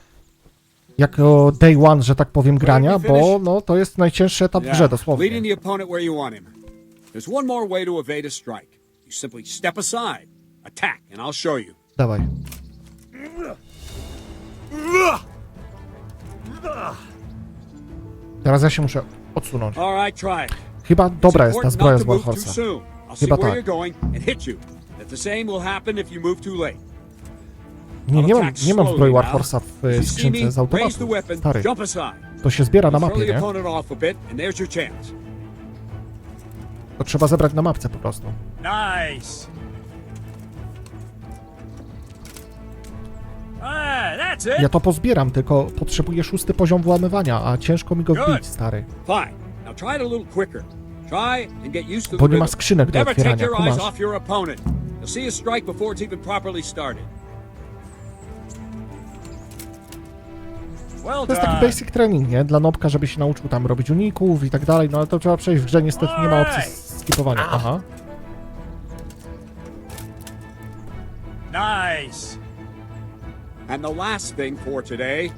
Jako day one, że tak powiem, grania, bo no, to jest najcięższy etap w grze, dosłownie. Leading the opponent where you want him. There's one more way to evade a strike. You simply step aside, attack, and I'll show you. Dawaj. Teraz ja się muszę odsunąć. All right, try it. Chyba dobra It's jest ta important zbroja not z to move too Warhorsa. soon. I'll see Chyba where tak. you're going and hit you. That the same will happen if you move too late. Nie mam zbroi Warhorsa w skrzynce z automatu. Stary, Jump aside. to się zbiera na Throw mapie, the nie? opponent off a bit, and there's your chance. To trzeba zebrać na mapce po prostu. Nice. That's it. Ja to pozbieram, tylko potrzebuję 6. poziom włamywania, a ciężko mi go wbić, stary. Fine. Now try it a little quicker. Try and get used to Bo the nie ma rhythm. skrzynek do Never take otwierania, your eyes kumasz? off your opponent. You'll see a strike before it's even properly started. Well To jest taki done. basic training, nie? Dla nopka, żeby się nauczył tam robić uników i tak dalej, no ale to trzeba przejść w grze, niestety nie ma opcji skipowania. Aha. Nice. And the last thing for today,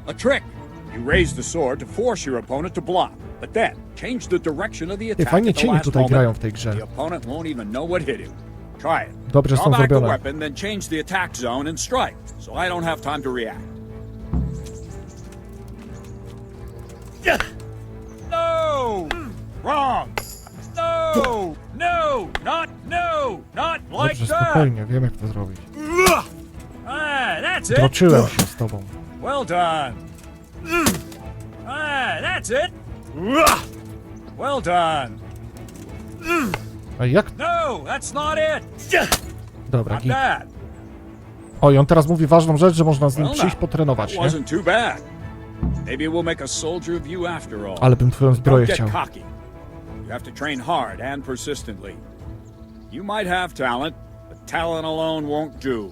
a trick. You raise the sword to force your opponent to block, but then change the direction of the attack Fajnie at the cienie last tutaj moment. grają w tej grze. The opponent won't even know what hit him. Try it. Dobrze Draw są back the zrobione. weapon, then change the attack zone and strike, so I don't have time to react. No. Wrong. No. Not like Dobrze, that. spokojnie, wiem jak to zrobić. That's it. Droczyłem się z tobą. Well done. That's it. Well done. A jak? No, that's not it. Dobra, Not git. bad. O, i on teraz mówi ważną rzecz, że można z nim Well, przyjść now, potrenować, that nie? wasn't too bad. Maybe we'll make a soldier of you after all. Ale bym twoją zbroję Don't get chciał. cocky. You have to train hard and persistently. You might have talent, but talent alone won't do.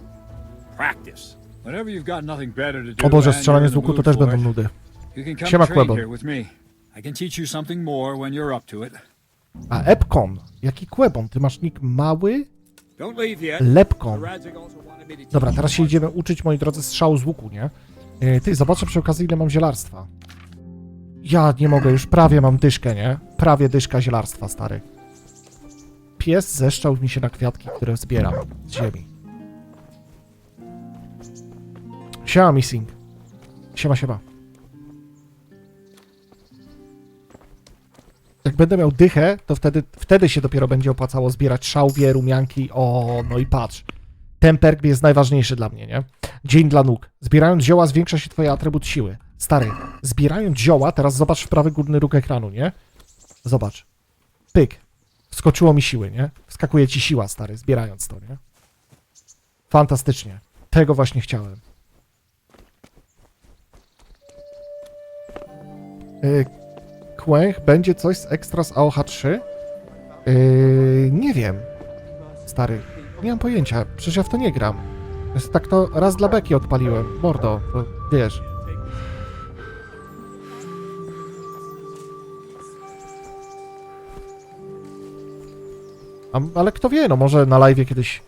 Practice. Whenever you've got nothing better to do, O Boże, and strzelanie you're z in the łuku to mood też for będą it, nudy. you can come Siema, train Quebo. here with me. I can teach you something more when you're up to it. A Epcon? Jaki Quebon? Ty masz nick mały? Don't leave yet. Lepkon. Radzik also wanted me to teach Dobra, you teraz się one idziemy uczyć, moi drodzy, strzału z łuku, nie? Ty, zobaczę przy okazji, ile mam zielarstwa. Ja nie mogę, już prawie mam dyszkę, nie? Prawie dyszka zielarstwa, stary. Pies zeszczał mi się na kwiatki, które zbieram z ziemi. Siema, Missing. Siema. Jak będę miał dychę, to wtedy się dopiero będzie opłacało zbierać szałwie, rumianki. O, no i patrz. Ten perk jest najważniejszy dla mnie, nie? Dzień dla nóg. Zbierając zioła zwiększa się twoje atrybut siły. Stary, zbierając zioła, teraz zobacz w prawy górny róg ekranu, nie? Zobacz. Pyk. Wskoczyło mi siły, nie? Wskakuje ci siła, stary, zbierając to, nie? Fantastycznie. Tego właśnie chciałem. Kłęch będzie coś z ekstra z AOH3? Nie wiem. Stary, nie mam pojęcia. Przecież ja w to nie gram. Tak to raz dla beki odpaliłem. Mordo, to wiesz. Ale kto wie, no może na live'ie kiedyś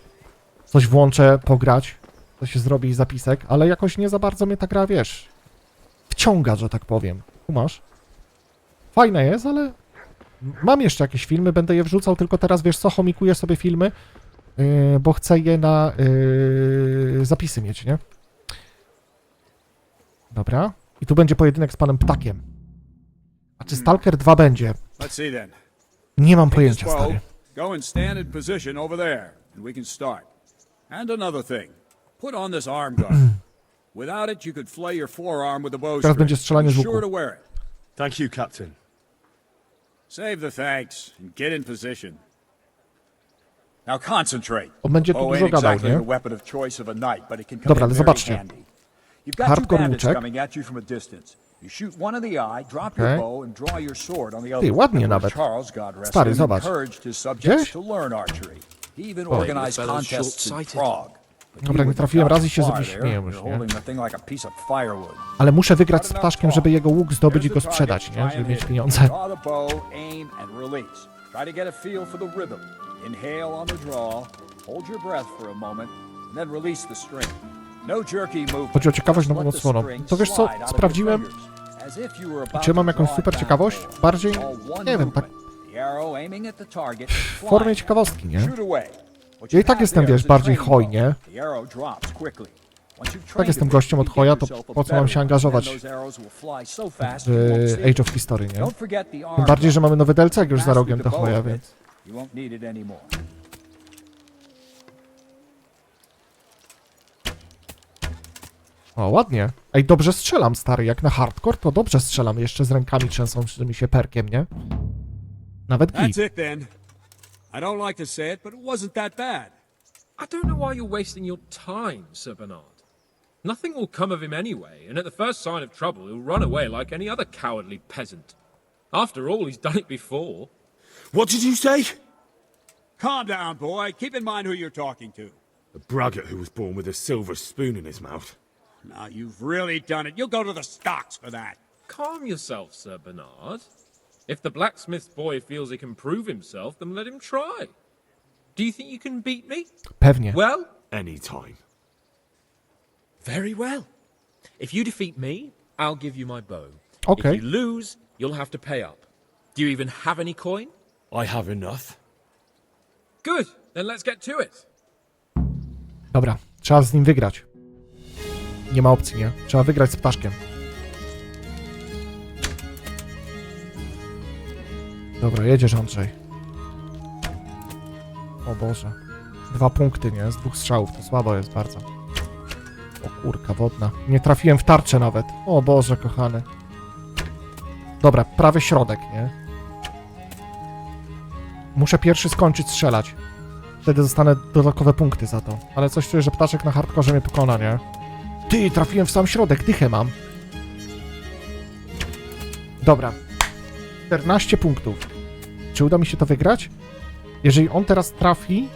coś włączę, pograć, to się zrobi zapisek, ale jakoś nie za bardzo mnie ta gra, wiesz, wciąga, że tak powiem. Kumasz? Fajne jest, ale mam jeszcze jakieś filmy, będę je wrzucał, tylko teraz, wiesz co, chomikuję sobie filmy, bo chcę je na zapisy mieć, nie? Dobra. I tu będzie pojedynek z panem Ptakiem. A czy Stalker 2 będzie? Nie mam pojęcia, stary. Go and stand in position over there, and we can start. And another thing, put on this arm guard. Without it, you could flay your forearm with a bowstring. Teraz będzie strzelanie z Be łuku. sure to wear it. Thank you, Captain. Save the thanks and get in position. Now concentrate. On będzie tu dużo gadał, nie? Dobra, ale zobaczcie. Hardcore łuczek. Ty, ładnie nawet. Stary, zobacz. Gdzieś? O. Dobra, nie trafiłem raz i się sobie śmieję już, nie? Ale muszę wygrać z Ptaszkiem, żeby jego łuk zdobyć i go sprzedać, nie? Żeby mieć pieniądze. Chodzi o ciekawość nową odsłoną. To wiesz co, sprawdziłem, czy mam jakąś super ciekawość? Bardziej, nie wiem, tak w formie ciekawostki, nie? Ja i tak jestem, wiesz, bardziej hoj, nie? Tak jestem gościem od hoja, to po co mam się angażować w Age of History, nie? Tym bardziej, że mamy nowy DLC już za rogiem do hoja, więc... O, ładnie. Ej, dobrze strzelam, stary. Jak na hardcore, to dobrze strzelam. Jeszcze z rękami trzęsącymi się perkiem, nie? Nawet git. That's it then. I don't like to say it, but it wasn't that bad. I don't know why you're wasting your time, Sir Bernard. Nothing will come of him anyway, and at the first sign of trouble, he'll run away like any other cowardly peasant. After all, he's done it before. What did you say? Calm down, boy. Keep in mind who you're talking to. A braggart who was born with a silver spoon in his mouth. Now, you've really done it. You'll go to the stocks for that. Calm yourself, Sir Bernard. If the blacksmith's boy feels he can prove himself, then let him try. Do you think you can beat me? Pewnie. Well? Anytime. Very well. If you defeat me, I'll give you my bow. Okay. If you lose, you'll have to pay up. Do you even have any coin? I have enough. Good. Then let's get to it. Dobra, trzeba z nim wygrać. Nie ma opcji, nie? Trzeba wygrać z Ptaszkiem. Dobra, jedziesz, Andrzej. O Boże. 2 punkty, nie? Z 2 strzałów. To słabo jest bardzo. O kurka wodna. Nie trafiłem w tarczę nawet. O Boże, kochany. Dobra, prawy środek, nie? Muszę pierwszy skończyć strzelać. Wtedy dostanę dodatkowe punkty za to. Ale coś czuję, że Ptaszek na hardkorze mnie pokona, nie? Ty, trafiłem w sam środek, dychę mam. Dobra. 14 punktów. Czy uda mi się to wygrać? Jeżeli on teraz trafi...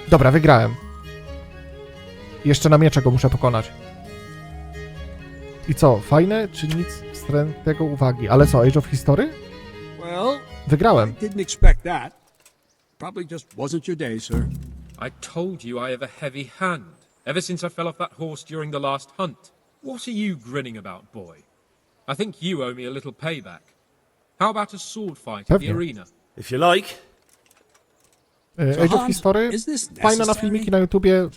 Dobra, wygrałem. Jeszcze na miecze go muszę pokonać. I co, fajne, czy nic z tego uwagi? Ale co, Age of History? Wygrałem. Didn't expect that. Probably just wasn't your day, sir. I told you I have a heavy hand, ever since I fell off that horse during the last hunt. What are you grinning about, boy? I think you owe me a little payback. How about a sword fight at the arena? If you like. Age of History, fajne na filmiki na YouTubie.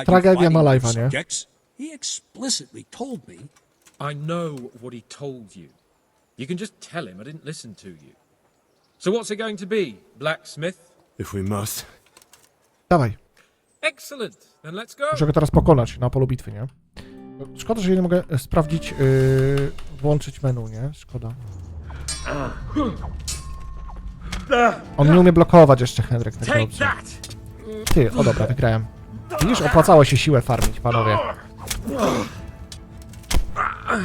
Tragedia ma live'a, nie? He explicitly told me. I know what he told you. You can just tell him I didn't listen to you. So what's it going to be, blacksmith? If we must. Dawaj. Excellent. Then let's go. Muszę go teraz pokonać na polu bitwy, nie? Szkoda, że ja nie mogę sprawdzić, włączyć menu, nie? Szkoda. On nie umie blokować jeszcze, Henryk, tak dobrze. Ty, o dobra, wygrałem. Widzisz, opłacało się siłę farmić, panowie. Well,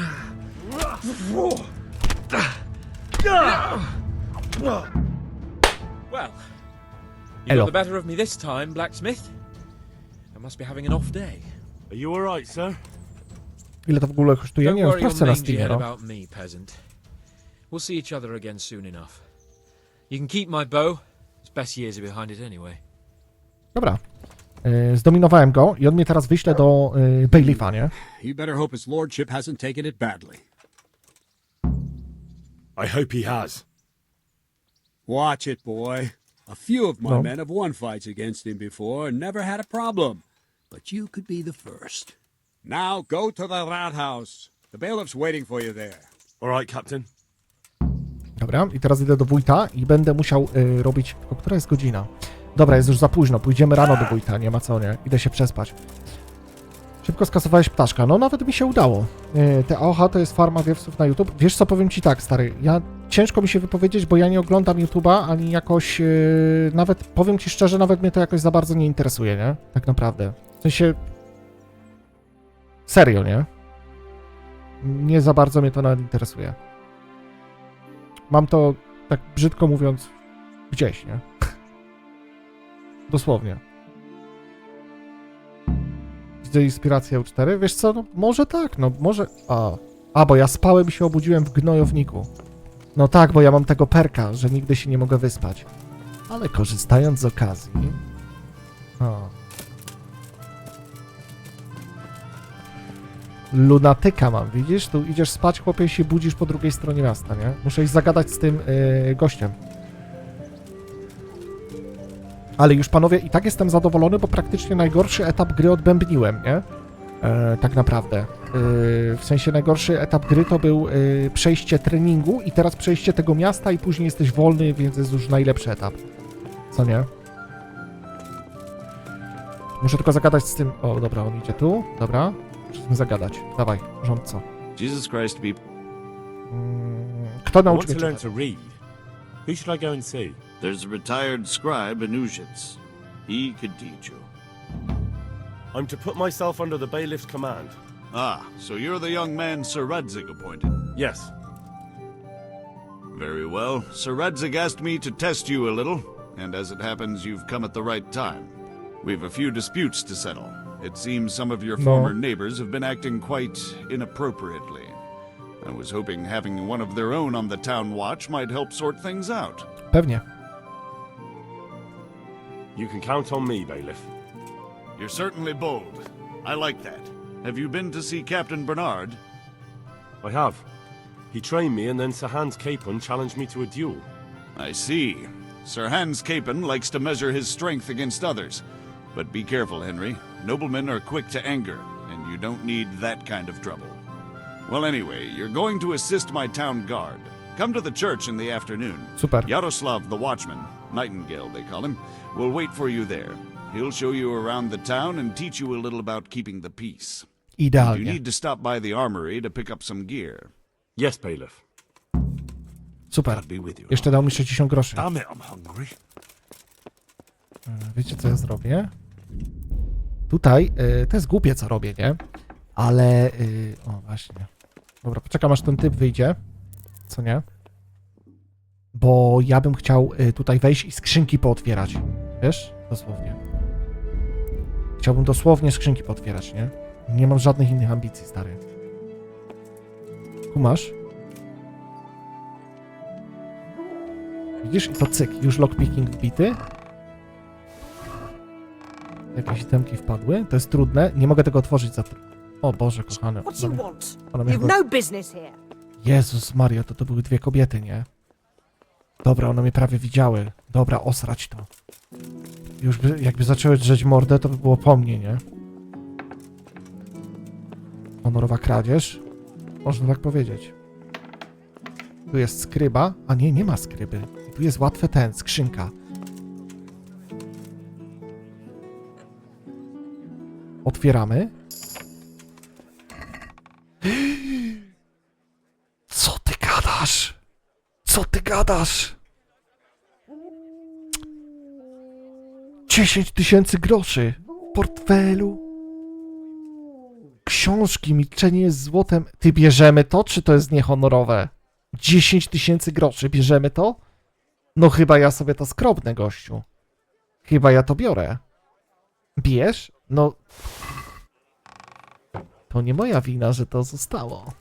you got the better of me this time, blacksmith. I must be having an off day. Are you all right, sir? Ile to w ogóle kosztuje? Nie wiem, sprawdźcie na Steamie, no. About me, peasant. We'll see each other again soon enough. You can keep my bow. Its best years are behind it anyway. Dobra. Zdominowałem go i on mnie teraz wyśle do bailiffa, nie? You better hope his lordship hasn't taken it badly. I hope he has. Watch it, boy. A few of my men have won fights against him before and never had a problem. But you could be the first. Now go to the Rathouse. The bailiff's waiting for you there. All right, Captain. Dobra, i teraz idę do wójta i będę musiał robić... O, która jest godzina? Dobra, jest już za późno, pójdziemy rano do wójta, nie ma co, nie? Idę się przespać. Szybko skasowałeś ptaszka, no nawet mi się udało. Kałacha to jest farma wiewców na YouTube. Wiesz co, powiem ci tak, stary, ciężko mi się wypowiedzieć, bo ja nie oglądam YouTube'a, ani jakoś, nawet, powiem ci szczerze, nawet mnie to jakoś za bardzo nie interesuje, nie? Tak naprawdę. W sensie... Serio, nie? Nie za bardzo mnie to nawet interesuje. Mam to, tak brzydko mówiąc, gdzieś, nie? Dosłownie. Widzę inspirację U4. Wiesz co, no może tak, no może... bo ja spałem i się obudziłem w gnojowniku. No tak, bo ja mam tego perka, że nigdy się nie mogę wyspać. Ale korzystając z okazji... Lunatyka mam, widzisz? Tu idziesz spać, chłopie, i się budzisz po drugiej stronie miasta, nie? Muszę iść zagadać z tym gościem. Ale już, panowie, i tak jestem zadowolony, bo praktycznie najgorszy etap gry odbębniłem, nie? Tak naprawdę. W sensie najgorszy etap gry to był przejście treningu i teraz przejście tego miasta i później jesteś wolny, więc jest już najlepszy etap. Co nie? Muszę tylko zagadać z tym... O, dobra, on idzie tu. Dobra. Musimy zagadać. Dawaj, rządco. Jesus Christ, be... Kto nauczy mnie learn czytać? to read. Who should I go and see? There's a retired scribe in Ushitz. He could teach you. I'm to put myself under the bailiff's command. Ah, so you're the young man Sir Radzig appointed? Yes. Very well. Sir Radzig asked me to test you a little, and as it happens, you've come at the right time. We've a few disputes to settle. It seems some of your former neighbors have been acting quite inappropriately. I was hoping having one of their own on the town watch might help sort things out. Pewnie. You can count on me, bailiff. You're certainly bold. I like that. Have you been to see Captain Bernard? I have. He trained me and then Sir Hans Capon challenged me to a duel. I see. Sir Hans Capon likes to measure his strength against others. But be careful, Henry. Noblemen are quick to anger, and you don't need that kind of trouble. Well, anyway, you're going to assist my town guard. Come to the church in the afternoon. Super. Yaroslav the watchman, Nightingale they call him, will wait for you there. He'll show you around the town and teach you a little about keeping the peace. Idealnie. You need to stop by the armory to pick up some gear. Yes, bailiff. Super. Jeszcze dał mi 60 groszy. Damn it, I'm hungry. Wiecie, co ja zrobię? Tutaj, to jest głupie, co robię, nie? Ale, o właśnie. Dobra, poczekam, aż ten typ wyjdzie. Co nie? Bo ja bym chciał tutaj wejść i skrzynki pootwierać. Wiesz? Dosłownie. Chciałbym dosłownie skrzynki pootwierać, nie? Nie mam żadnych innych ambicji, stary. Kumasz? Widzisz? I to cyk. Już lockpicking wbity. Jakieś itemki wpadły. To jest trudne. Nie mogę tego otworzyć za... O Boże, kochany. Jezus Maria, to były dwie kobiety, nie? Dobra, one mnie prawie widziały. Dobra, osrać to. Już jakby zaczęły drzeć mordę, to by było po mnie, nie? Honorowa kradzież? Można tak powiedzieć. Tu jest skryba. A nie, nie ma skryby. I tu jest łatwy skrzynka. Otwieramy. Co ty gadasz? Co ty gadasz? 10 000 groszy w portfelu. Książki, milczenie jest złotem. Ty, bierzemy to, czy to jest niehonorowe? 10 000 groszy, bierzemy to? No chyba ja sobie to skrobnę, gościu. Chyba ja to biorę. Bierz? No... To nie moja wina, że to zostało.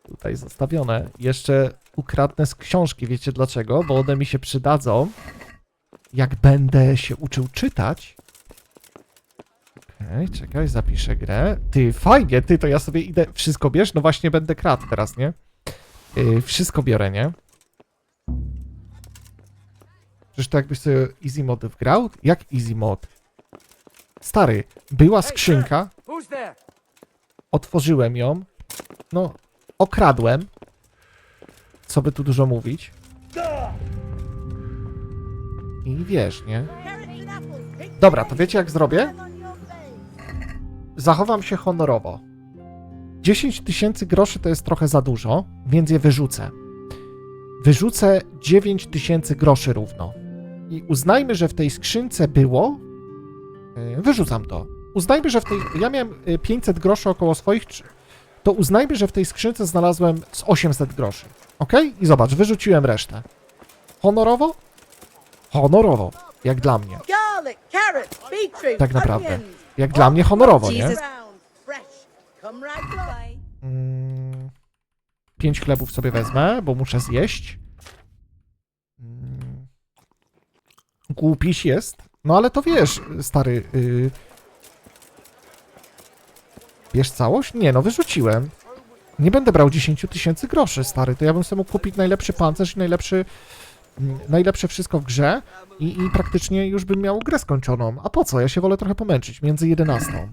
Tutaj zostawione. Jeszcze ukradnę z książki, wiecie dlaczego? Bo one mi się przydadzą, jak będę się uczył czytać. Okej, czekaj, zapiszę grę. Ty, fajnie, ty, to ja sobie idę... Wszystko bierz? No właśnie będę kradł teraz, nie? Wszystko biorę, nie? Przecież to jakbyś sobie easy mode wgrał? Jak easy mode? Stary, była skrzynka. Otworzyłem ją. No, okradłem. Co by tu dużo mówić? I wiesz, nie? Dobra, to wiecie jak zrobię? Zachowam się honorowo. 10 000 groszy to jest trochę za dużo, więc je wyrzucę. Wyrzucę 9 000 groszy równo. I uznajmy, że w tej skrzynce było... Wyrzucam to. Uznajmy, że w tej... Ja miałem 500 groszy około swoich... To uznajmy, że w tej skrzynce znalazłem z 800 groszy. Ok? I zobacz, wyrzuciłem resztę. Honorowo? Honorowo. Jak dla mnie. Tak naprawdę. Jak dla mnie honorowo, nie? 5 chlebów sobie wezmę, bo muszę zjeść. Głupiś jest. No ale to wiesz, stary... Bierz całość? Nie, no wyrzuciłem. Nie będę brał 10 000 groszy, stary. To ja bym sobie mógł kupić najlepszy pancerz i najlepsze wszystko w grze i praktycznie już bym miał grę skończoną. A po co? Ja się wolę trochę pomęczyć. Między 11.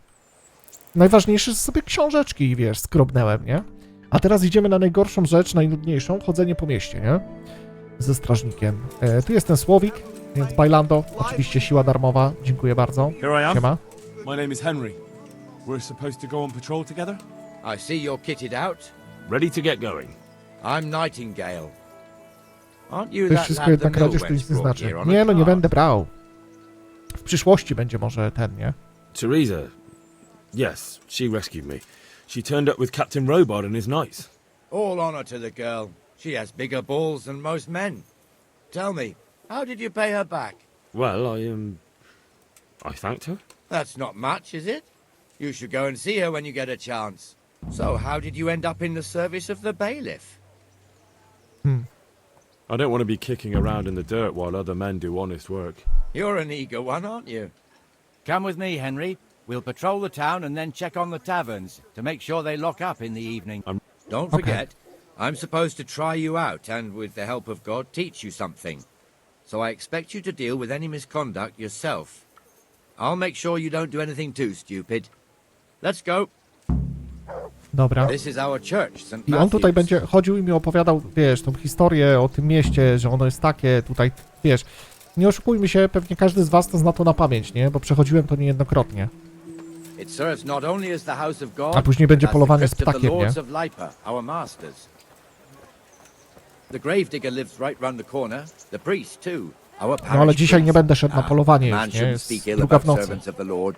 Najważniejsze, że sobie książeczki, wiesz, skrobnęłem, nie? A teraz idziemy na najgorszą rzecz, najnudniejszą. Chodzenie po mieście, nie? Ze strażnikiem. Tu jest ten słowik, więc bailando. Oczywiście siła darmowa. Dziękuję bardzo. Here I am. Siema. My name is Henry. We're supposed to go on patrol together? I see you're kitted out. Ready to get going. I'm Nightingale. Aren't you To jest that wszystko lad the jedna kradzież, to mill nic nie wench brought znaczy. here on a Nie, no nie cart? będę brał. W przyszłości będzie może ten, nie? Teresa. Yes, she rescued me. She turned up with Captain Robot and his knights. All honor to the girl. She has bigger balls than most men. Tell me, how did you pay her back? Well, I thanked her. That's not much, is it? You should go and see her when you get a chance. So, how did you end up in the service of the bailiff? I don't want to be kicking around in the dirt while other men do honest work. You're an eager one, aren't you? Come with me, Henry. We'll patrol the town and then check on the taverns to make sure they lock up in the evening. Don't forget, I'm supposed to try you out and, with the help of God, teach you something. So I expect you to deal with any misconduct yourself. I'll make sure you don't do anything too stupid. Let's go. Dobra. This is our church, St. I on tutaj Matthew's. będzie chodził i mi opowiadał, wiesz, tą historię o tym mieście, że ono jest takie, tutaj, wiesz, nie oszukujmy się, pewnie każdy z was to zna to na pamięć, nie? Bo przechodziłem to niejednokrotnie. It serves not only as the house of God, A później będzie but as polowanie the z crypt of the ptakiem, nie? lords of Lipa, our masters. The gravedigger lives right round the corner, the priest too, our No ale parish dzisiaj nie priest. będę szedł na polowanie Man już, nie? shouldn't Jest speak ill druga w about nocy. servants of the Lord.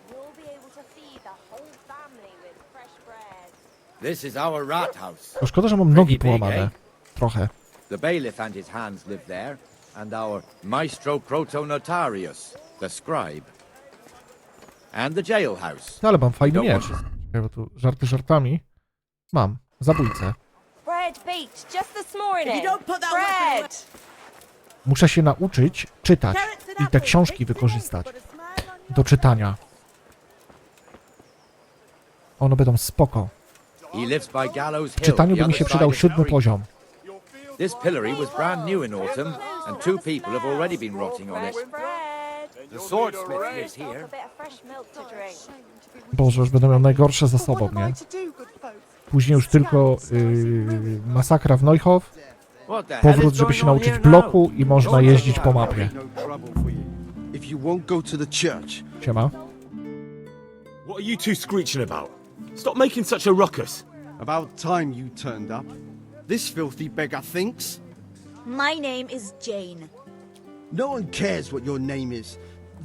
This is our rat house. To szkoda, że mam nogi Pretty big, połamane. eh? Trochę. The bailiff and his hands live there, and our maestro protonotarius, the scribe. And the jailhouse. No ale mam fajny Don't miecz. want Czekaj, bo tu żarty żartami. Mam. Zabójcę. Bread beat just this morning. Bread. Muszę się nauczyć czytać i te książki wykorzystać do czytania. One będą spoko. He lives by Gallows W Hill, czytaniu the by mi other się side przydał of 7. Harry. poziom. This pillory was brand new in autumn, and 2 people have already been rotting on it. The swordsmith lives here. Boże, już będę miał najgorsze za sobą, nie? Później już tylko masakra w Neuhof, What the hell powrót, is żeby się going on nauczyć here bloku now? i można jeździć po mapie. If you won't go to the church. Siema. What are you two screeching about? Stop making such a ruckus. About time you turned up. This filthy beggar thinks. My name is Jane. No one cares what your name is.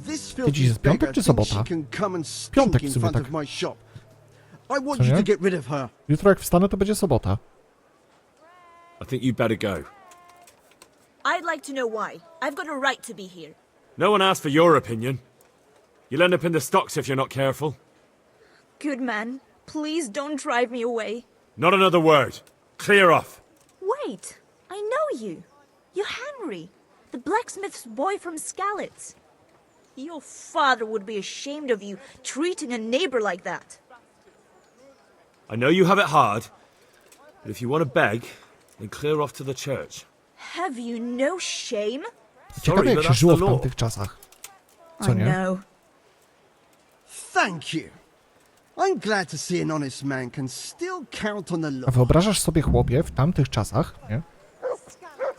This Ty filthy dziś jest piątek beggar czy thinks sobota? she can come and stink Piątek w in sumie front tak. of my shop. I want Co you nie? to get rid of her. Jutro jak wstanę, to będzie sobota. I think you'd better go. I'd like to know why. I've got a right to be here. No one asked for your opinion. You'll end up in the stocks if you're not careful. Good man, please don't drive me away. Not another word. Clear off. Wait, I know you. You're Henry, the blacksmith's boy from Skalitz. Your father would be ashamed of you treating a neighbor like that. I know you have it hard, but if you want to beg, then clear off to the church. Have you no shame? Ciekawe jak się żyło w tamtych czasach. Co I nie? know. Thank you. I'm glad to see an honest man can still count on the A law. wyobrażasz sobie, chłopie, w tamtych czasach, nie?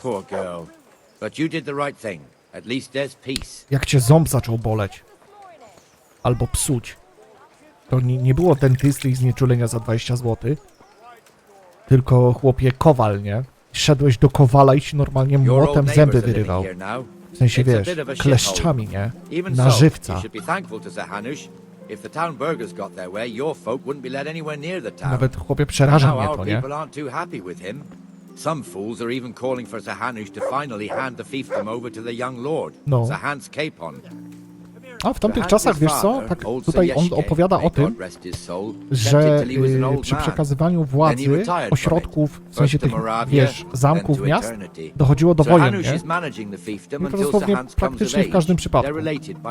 Poor girl. But you did the right thing. At least there's peace. Jak cię ząb zaczął boleć. Albo psuć. To nie było dentysty i znieczulenia za 20 zł. Tylko, chłopie, kowal, nie? Szedłeś do kowala i ci normalnie młotem zęby wyrywał. W sensie, wiesz, kleszczami, nie? Na żywca. Nawet, chłopie, przeraża mnie to, nie? Some fools are even calling for Sahanush to finally hand the fiefdom over to the young lord, No. Sahan's Capon. A w tamtych czasach, wiesz co, tak tutaj on opowiada o tym, że przy przekazywaniu władzy ośrodków, w sensie tych, wiesz, zamków miast, dochodziło do wojen, nie? No to dosłownie praktycznie w każdym przypadku.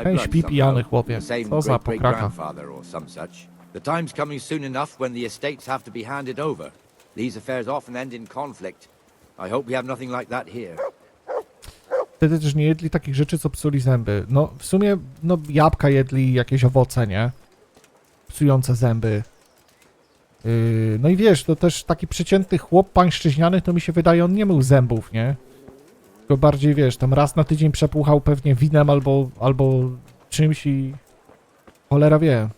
Ten śpi pijany chłopie, co za pokraka. The time's coming soon enough when the estates have to be handed over. These affairs often end in conflict. I hope we have nothing like that here. Wtedy też nie jedli takich rzeczy, co psuli zęby. No, w sumie, no, jabłka jedli, jakieś owoce, nie? Psujące zęby. No i wiesz, to też taki przeciętny chłop pańszczyźniany, to mi się wydaje, on nie mył zębów, nie? Tylko bardziej, wiesz, tam raz na tydzień przepłuchał pewnie winem albo czymś i cholera wie.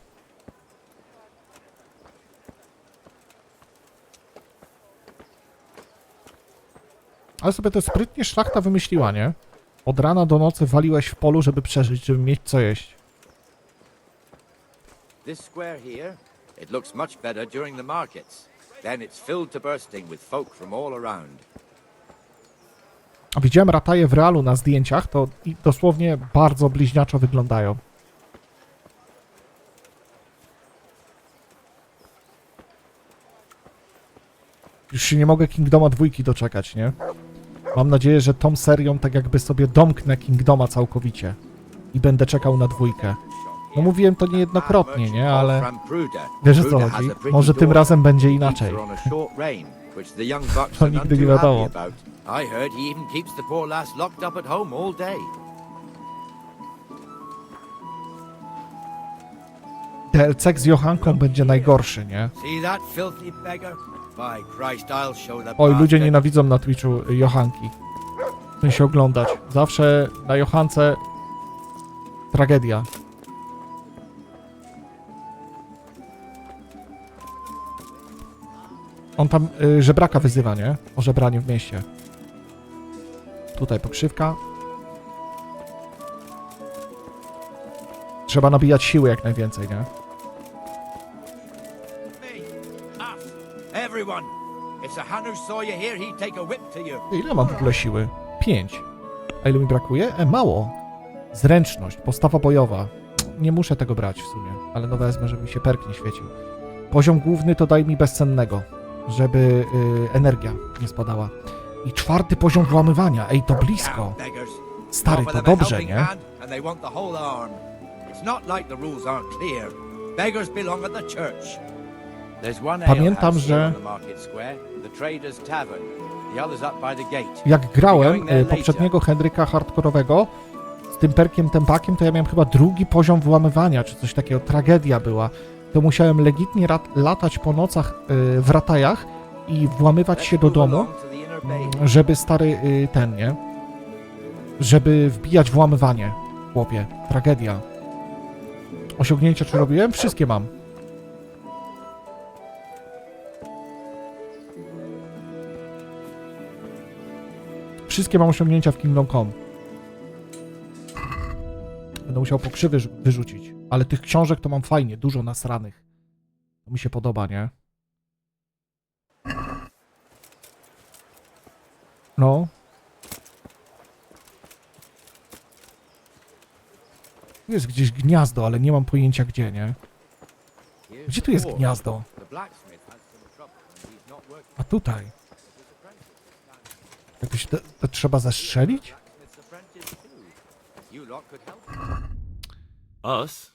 Ale sobie to sprytnie szlachta wymyśliła, nie? Od rana do nocy waliłeś w polu, żeby przeżyć, żeby mieć co jeść. This square here, it looks much better during the markets. Then it's filled to bursting with folk from all around. A widziałem Rataje w realu na zdjęciach, to i dosłownie bardzo bliźniaczo wyglądają. Już się nie mogę Kingdoma 2 doczekać, nie? Mam nadzieję, że tą serią tak jakby sobie domknę Kingdoma całkowicie. I będę czekał na 2. No mówiłem to niejednokrotnie, nie? Ale wiesz o co chodzi? Może tym razem będzie inaczej. To nigdy nie wiadomo. DLC z Johanką będzie najgorszy, nie? Oj, ludzie nienawidzą na Twitchu Johanki. Chcę się oglądać. Zawsze na Johance tragedia. On tam żebraka wyzywa, nie? O żebraniu w mieście. Tutaj pokrzywka. Trzeba nabijać siły jak najwięcej, nie? Ile mam w ogóle siły? 5. A ile mi brakuje? Mało. Zręczność, postawa bojowa. Nie muszę tego brać w sumie, ale no wezmę, żeby mi się perk nie świecił. Poziom główny to daj mi bezcennego, żeby energia nie spadała. I 4. poziom włamywania. Ej, to blisko. Stary, to dobrze, nie? Pamiętam, że jak grałem poprzedniego Henryka hardkorowego z tym perkiem tępakiem, to ja miałem chyba 2. poziom włamywania, czy coś takiego. Tragedia była. To musiałem legitnie latać po nocach w Ratajach i włamywać się do domu, żeby stary ten, nie? Żeby wbijać włamywanie, chłopie. Tragedia. Osiągnięcia czy robiłem? Wszystkie mam. Wszystkie mam osiągnięcia w Kingdom Come. Będę musiał pokrzywy wyrzucić. Ale tych książek to mam fajnie, dużo nasranych. To mi się podoba, nie? No. Tu jest gdzieś gniazdo, ale nie mam pojęcia gdzie, nie? Gdzie tu jest gniazdo? A tutaj. Jakoś to trzeba zastrzelić? Us?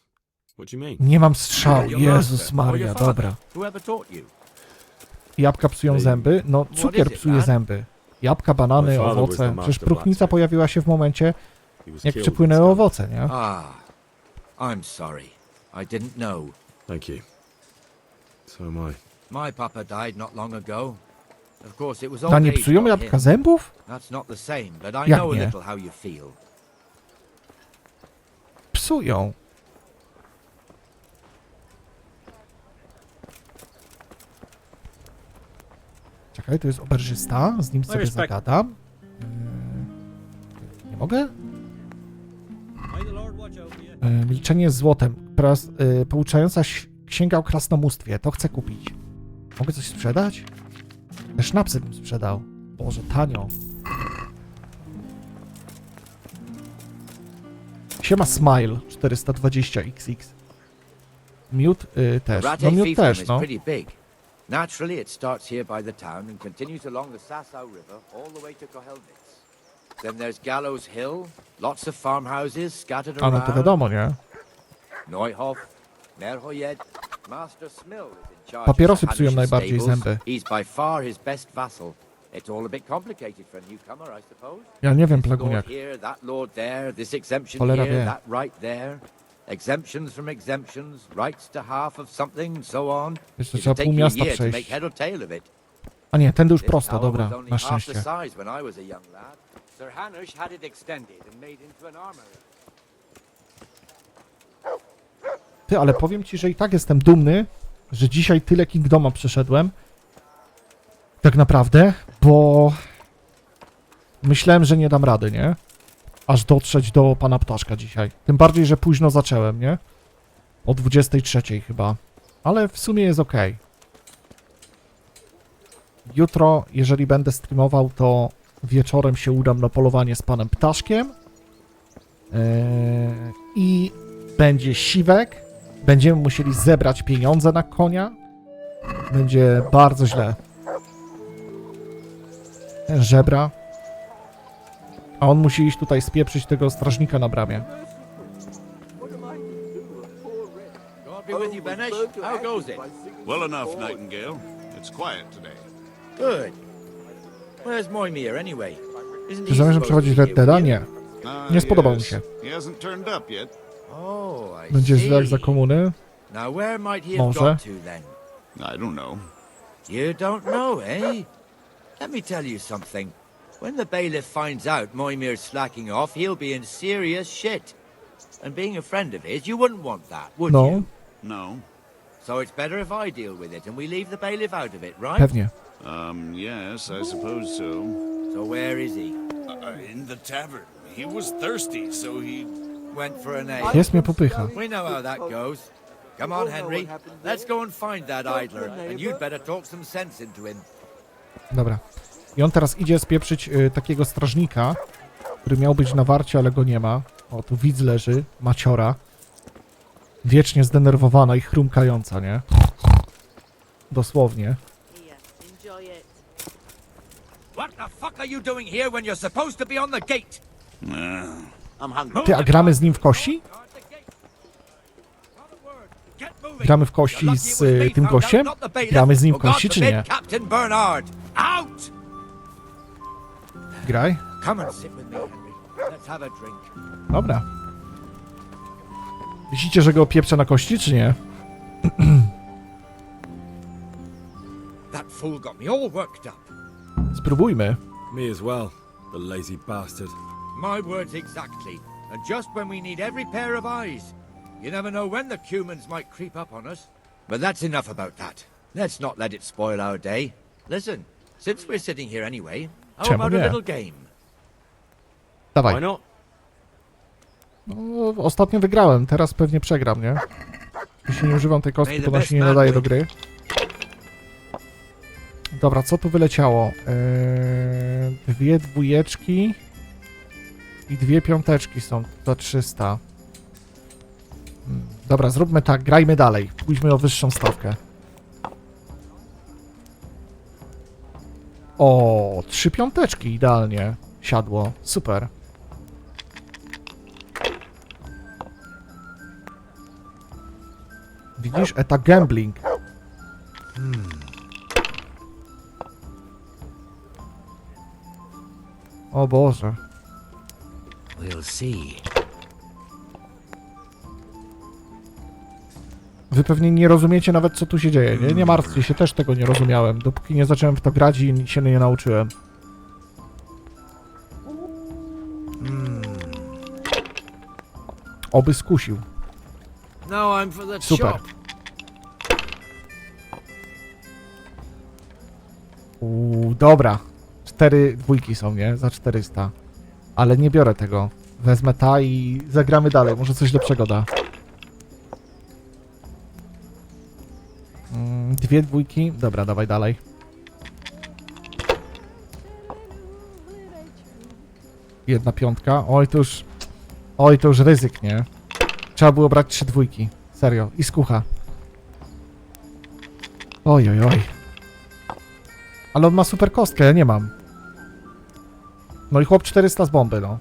What do you mean? Nie mam strzału. Jezus Maria, dobra. Jabłka psują zęby? No, cukier psuje zęby. Jabłka, banany, owoce. Przecież próchnica pojawiła się w momencie, jak przypłynęły owoce, nie? I'm sorry. I didn't know. Thank you. So am I. My papa died not long ago. Of course, it was A old nie age psują got jabłka him. zębów? That's not the same, but I Jak know a nie? little how you feel. Psują. Czekaj, to jest oberżysta, z nim sobie zagadam. Nie mogę? Milczenie z złotem. Pouczająca księga o krasnomóstwie. To chcę kupić. Mogę coś sprzedać? Te sznapsy bym sprzedał. Boże, tanio. Siema Smile 420XX. Miód też. No Rataje miód fiefdom też, is no. pretty big. Naturally, it starts here by the town and continues along the Sasau River all the way to Kohelnitz. Then there's Gallows Hill, lots of farmhouses scattered A no around. to wiadomo, nie? Neuhof, Merhojed, Master Smill is in charge Papierosy of the psują Hanush najbardziej stables. zęby. He's by far his best vassal. It's all a bit complicated for a newcomer, I suppose. Ja nie wiem, This lord Plaguniak. here, that lord there, this exemption Cholera here, wie. that right there. Exemptions from exemptions, rights to half of something, and so on. Jeszcze It'll trzeba take pół you a miasta year to make przejść. head or tail of it. A nie, tędy już This prosto, tower dobra, was only na half the szczęście. size when I was a young lad. Sir Hanush had it extended and made into an armory. Ty, ale powiem ci, że i tak jestem dumny, że dzisiaj tyle Kingdoma przeszedłem. Tak naprawdę, bo myślałem, że nie dam rady, nie? Aż dotrzeć do pana Ptaszka dzisiaj. Tym bardziej, że późno zacząłem, nie? O 23 chyba. Ale w sumie jest ok. Jutro, jeżeli będę streamował, to wieczorem się udam na polowanie z panem Ptaszkiem. I będzie siwek. Będziemy musieli zebrać pieniądze na konia. Będzie bardzo źle. Ten żebra. A on musi iść tutaj spieprzyć tego strażnika na bramie. God be with you, Benesh. How goes it? Well enough, Nightingale. It's quiet today. Good. Where's Moimir anyway? Isn't Czy he zamierzam supposed przechodzić to be Red here Deada? with Nie. Ah, Nie spodobał mi yes. się. He hasn't turned up yet. you? Oh, I Będzie źle jak za see. komuny. Now where might he have Może. got to then? I don't know. You don't know, eh? Let me tell you something. When the bailiff finds out Moimir's slacking off, he'll be in serious shit. And being a friend of his, you wouldn't want that, would No, you? No. So it's better if I deal with it and we leave the bailiff out of it, right? pewnie. Yes, I suppose so. So where is he? In the tavern. He was thirsty, so he... Went for an ale. Pies mnie popycha. We know how that goes. Come on, Henry. Let's go and find that idler, and you'd better talk some sense into him. Dobra. I on teraz idzie spieprzyć takiego strażnika, który miał być na warcie, ale go nie ma. O, tu widz leży, maciora. Wiecznie zdenerwowana i chrumkająca, nie? Dosłownie. What the fuck are you doing here when you're supposed to be on the gate? I'm hungry. Ty, a gramy z nim w kości? Gramy w kości z tym gościem? Gramy z nim w kości, czy nie? Captain Bernard, out! Graj. Come and sit with me, Henry. Let's have a drink. Dobra. Myślicie, że go pieprzę na kości, czy nie? That fool got me all worked up. Spróbujmy. Me as well, the lazy bastard. My words exactly. And just when we need every pair of eyes. You never know when the Cumans might creep up on us. But that's enough about that. Let's not let it spoil our day. Listen, since we're sitting here anyway, how Czemu about a nie? little game? Dawaj. Why not? No, ostatnio wygrałem, teraz pewnie przegram, nie? Jeśli nie używam tej kostki, to ona się nie nadaje do gry. Dobra, co tu wyleciało? 2 dwójeczki i 2 piąteczki są za 300. Dobra, zróbmy tak, grajmy dalej. Pójdźmy o wyższą stawkę. O, 3 piąteczki, idealnie. Siadło, super. Widzisz? Eta gambling. O Boże. We'll see. Wy pewnie nie rozumiecie nawet, co tu się dzieje, nie? Nie martwcie się, też tego nie rozumiałem, dopóki nie zacząłem w to grać i się nie nauczyłem. Oby skusił. Super. Dobra. 4 dwójki są, nie? Za 400. Ale nie biorę tego. Wezmę ta i zagramy dalej. Może coś lepszego da. 2 dwójki. Dobra, dawaj dalej. Jedna piątka. Oj, to już ryzyk, nie? Trzeba było brać 3 dwójki. Serio. I skucha. Oj. Ale on ma super kostkę, ja nie mam. No i chłop 400 z bomby, no.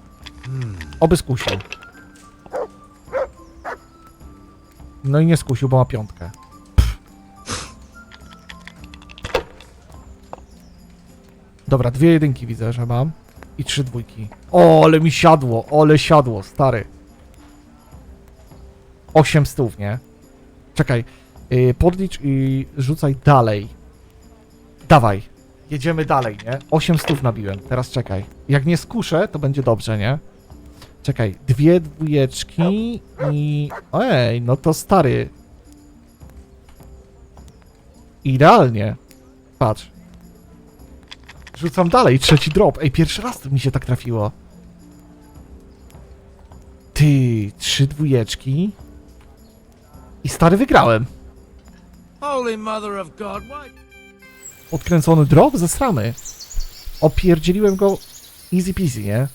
Oby skusił. No i nie skusił, bo ma piątkę. Dobra, 2 jedynki widzę, że mam. I 3 dwójki. O, ale mi siadło, stary. 8 stów, nie? Czekaj. Podlicz i rzucaj dalej. Dawaj. Jedziemy dalej, nie? 8 stów nabiłem. Teraz czekaj. Jak nie skuszę, to będzie dobrze, nie? Czekaj. 2 dwójeczki i... Ej, no to stary. Idealnie. Patrz. Rzucam dalej. 3 drop. Ej, pierwszy raz to mi się tak trafiło. Ty, 3 dwójeczki. I stary wygrałem. Holy mother of God, why? Odkręcony drop ze stramy. Opierdzieliłem go easy peasy, nie?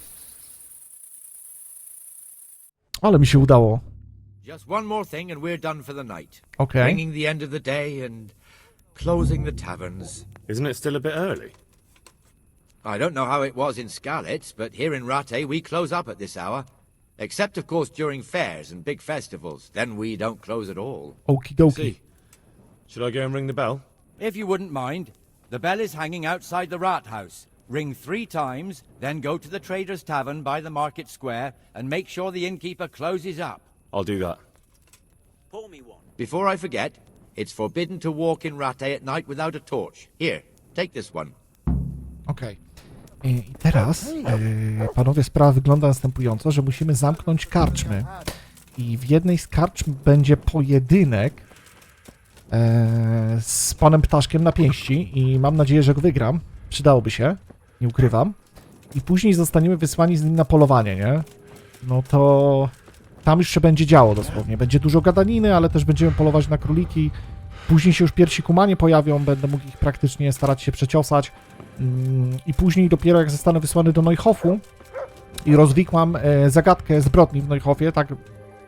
Ale mi się udało. Just one more thing and we're done for the night. Okay. Bringing the end of the day and closing the taverns. Isn't it still a bit early? I don't know how it was in Skalitz, but here in Rataje we close up at this hour. Except, of course, during fairs and big festivals. Then we don't close at all. Okie dokie. See. Should I go and ring the bell? If you wouldn't mind, the bell is hanging outside the rat house. Ring 3 times, then go to the Trader's Tavern by the market square and make sure the innkeeper closes up. I'll do that. Pour me one. Before I forget, it's forbidden to walk in Rataje at night without a torch. Here, take this one. Okej. I teraz, panowie, sprawa wygląda następująco, że musimy zamknąć karczmy. I w jednej z karczm będzie pojedynek z panem Ptaszkiem na pięści i mam nadzieję, że go wygram. Przydałoby się, nie ukrywam. I później zostaniemy wysłani z nim na polowanie, nie? No to tam już się będzie działo dosłownie. Będzie dużo gadaniny, ale też będziemy polować na króliki. Później się już pierwsi kumanie pojawią, będę mógł ich praktycznie starać się przeciosać. I później dopiero jak zostanę wysłany do Neuhofu i rozwikłam zagadkę zbrodni w Neuhofie, tak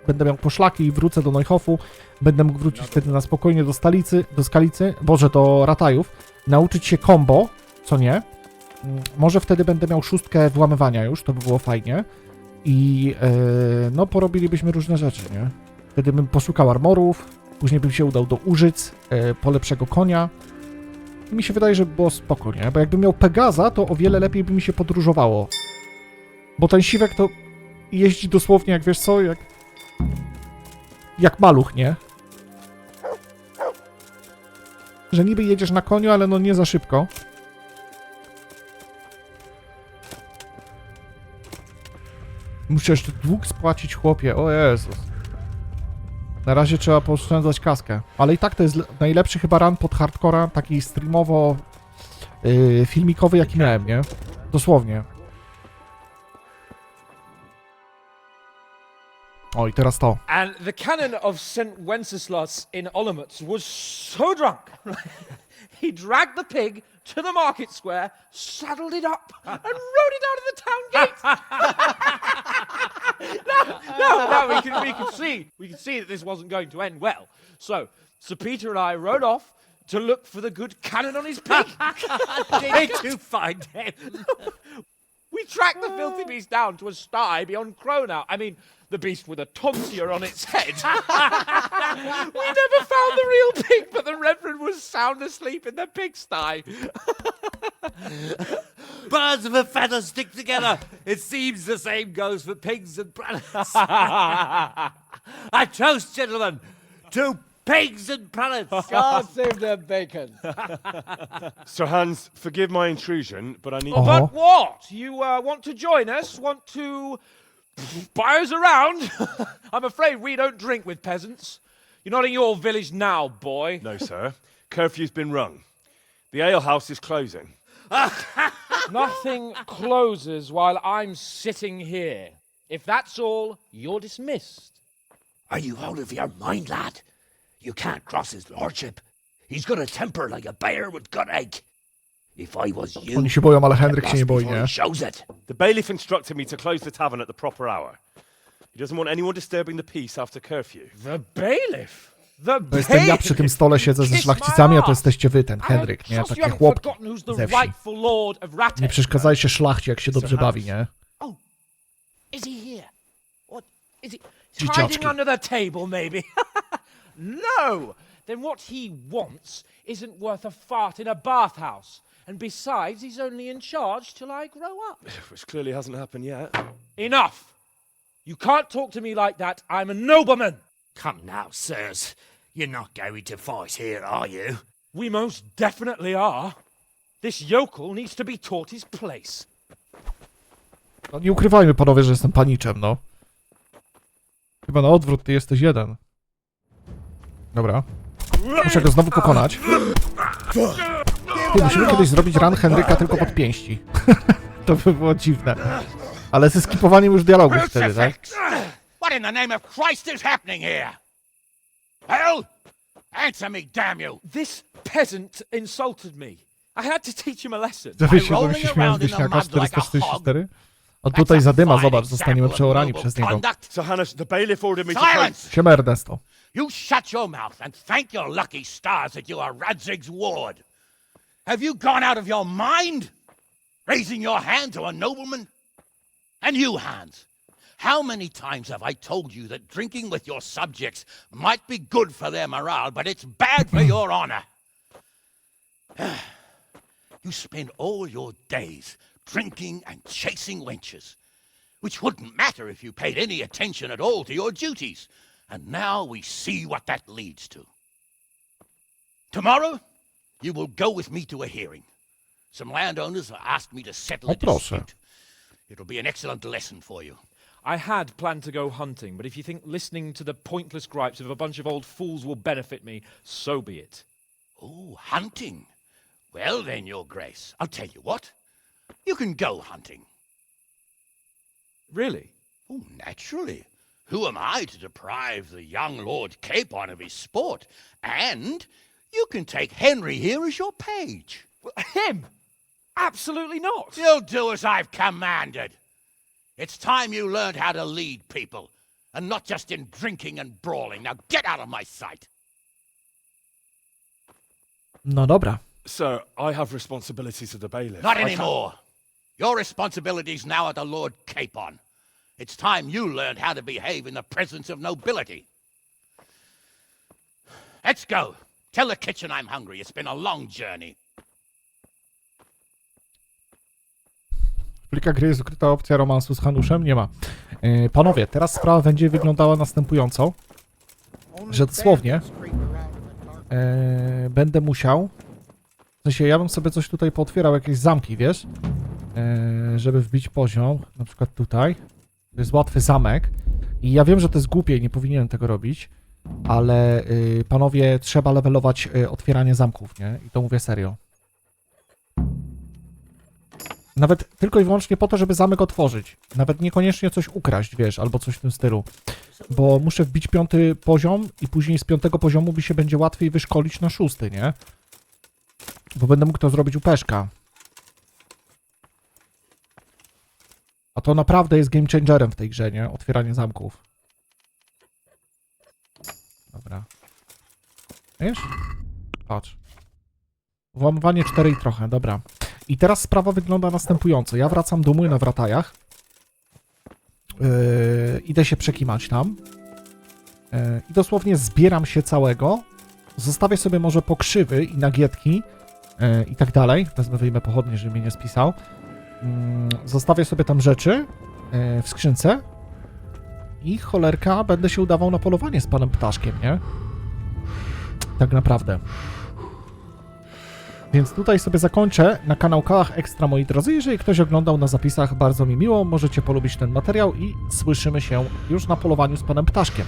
będę miał poszlaki i wrócę do Neuhofu, będę mógł wrócić wtedy na spokojnie do Skalicy, do Ratajów, nauczyć się combo, co nie. Może wtedy będę miał 6 włamywania już, to by było fajnie. I no porobilibyśmy różne rzeczy, nie? Wtedy bym poszukał armorów, później bym się udał do Użyc, po lepszego konia. I mi się wydaje, że by było spoko, nie? Bo jakbym miał Pegaza, to o wiele lepiej by mi się podróżowało. Bo ten siwek to jeździ dosłownie, jak wiesz co, jak maluch, nie? Że niby jedziesz na koniu, ale no nie za szybko. Muszę jeszcze dług spłacić, chłopie, o Jezus. Na razie trzeba pooszczędzać kaskę. Ale i tak to jest najlepszy chyba run pod hardcora, taki streamowo filmikowy, jaki miałem, nie? Dosłownie. O, i teraz to. And the canon of St. Wenceslas in Olomouc was so drunk, he dragged the pig to the market square, saddled it up, and rode it out of the town gate. No, we can see that this wasn't going to end well. So, Sir Peter and I rode off to look for the good canon on his pig. Did you find him? We tracked the filthy beast down to a sty beyond Cronow. I mean, the beast with a tonsure on its head. We never found the real pig, but the Reverend was sound asleep in the pigsty. Birds of a feather stick together. It seems the same goes for pigs and planets. I toast, gentlemen, to pigs and planets. God save the bacon. Sir Hans, forgive my intrusion, but I need... But what? You want to join us? Want to buy us around? I'm afraid we don't drink with peasants. You're not in your village now, boy. No, sir. Curfew's been rung. The alehouse is closing. Nothing closes while I'm sitting here. If that's all, you're dismissed. Are you out of your mind, lad? You can't cross his lordship. He's got a temper like a bear with gut ache. If I was you, Oni się boją, ale Henryk się nie boi, nie? shows it. The bailiff instructed me to close the tavern at the proper hour. He doesn't want anyone disturbing the peace after curfew. The bailiff? The To jestem ja przy tym stole, siedzę ze szlachcicami, a to jesteście wy, ten Henryk, nie? Takie chłopki ze wsi. Nie przeszkadzajcie szlachcie, jak się dobrze bawi, nie? Is he here? What is he Dzieciaczki. hiding under the table, maybe? No! Then what he wants isn't worth a fart in a bathhouse. And besides, he's only in charge till I grow up. Which clearly hasn't happened yet. Enough! You can't talk to me like that. I'm a nobleman. Come now, sirs. You're not going to fight here, are you? We most definitely are. This yokel needs to be taught his place. No nie ukrywajmy, panowie, że jestem paniczem, no. Chyba na odwrót, ty jesteś jeden. Dobra. Muszę go znowu pokonać. Ty, musimy kiedyś zrobić run Henryka tylko pod pięści. To by było dziwne. Ale ze skipowaniem już dialogu wtedy, tak? What in the name of Christ is happening here? Hell? Answer me, damn you! This peasant insulted me. I had to teach him a lesson. Zawiesił, bo się śmiałem z wieśniaka 444. A tutaj zadyma, zobacz, zostaniemy przeorani przez niego. Sir Hannes, the bailiff ordered me to Silence! Siema, Ernesto. You shut your mouth and thank your lucky stars that you are Radzig's ward. Have you gone out of your mind? Raising your hand to a nobleman? And you, Hans, how many times have I told you that drinking with your subjects might be good for their morale, but it's bad for your honor? You spend all your days drinking and chasing wenches, which wouldn't matter if you paid any attention at all to your duties. And now we see what that leads to. Tomorrow, you will go with me to a hearing. Some landowners have asked me to settle a dispute. It'll be an excellent lesson for you. I had planned to go hunting, but if you think listening to the pointless gripes of a bunch of old fools will benefit me, so be it. Oh, hunting. Well then, Your Grace, I'll tell you what. You can go hunting. Really? Oh, naturally. Who am I to deprive the young Lord Capon of his sport? And you can take Henry here as your page. Him? Absolutely not. You'll do as I've commanded. It's time you learned how to lead people, and not just in drinking and brawling. Now get out of my sight. No dobra. Sir, I have responsibilities of the bailiff. Not anymore. Your responsibilities now are the Lord Capon. It's time you learned how to behave in the presence of nobility. Let's go. Tell the kitchen I'm hungry. It's been a long journey. W plikach gry jest ukryta opcja romansu z Hanuszem? Nie ma. Panowie, teraz sprawa będzie wyglądała następująco, że dosłownie będę musiał, w sensie ja bym sobie coś tutaj pootwierał, jakieś zamki, wiesz, żeby wbić poziom, na przykład tutaj. To jest łatwy zamek i ja wiem, że to jest głupie i nie powinienem tego robić, ale panowie, trzeba levelować otwieranie zamków, nie? I to mówię serio. Nawet tylko i wyłącznie po to, żeby zamek otworzyć. Nawet niekoniecznie coś ukraść, wiesz, albo coś w tym stylu. Bo muszę wbić 5. poziom i później z 5. poziomu mi się będzie łatwiej wyszkolić na 6, nie? Bo będę mógł to zrobić u Peszka. A to naprawdę jest game changerem w tej grze, nie? Otwieranie zamków. Dobra. Wiesz? Patrz. Włamywanie 4 i trochę, dobra. I teraz sprawa wygląda następująco. Ja wracam do młyna w Ratajach. Idę się przekimać tam. I dosłownie zbieram się całego. Zostawię sobie może pokrzywy i nagietki i tak dalej. Wezmę, wyjmę pochodnie, żeby mnie nie spisał. Zostawię sobie tam rzeczy w skrzynce. I cholerka, będę się udawał na polowanie z panem Ptaszkiem, nie? Tak naprawdę. Więc tutaj sobie zakończę na kanał Kałach Ekstra, moi drodzy. Jeżeli ktoś oglądał na zapisach, bardzo mi miło. Możecie polubić ten materiał i słyszymy się już na polowaniu z panem Ptaszkiem.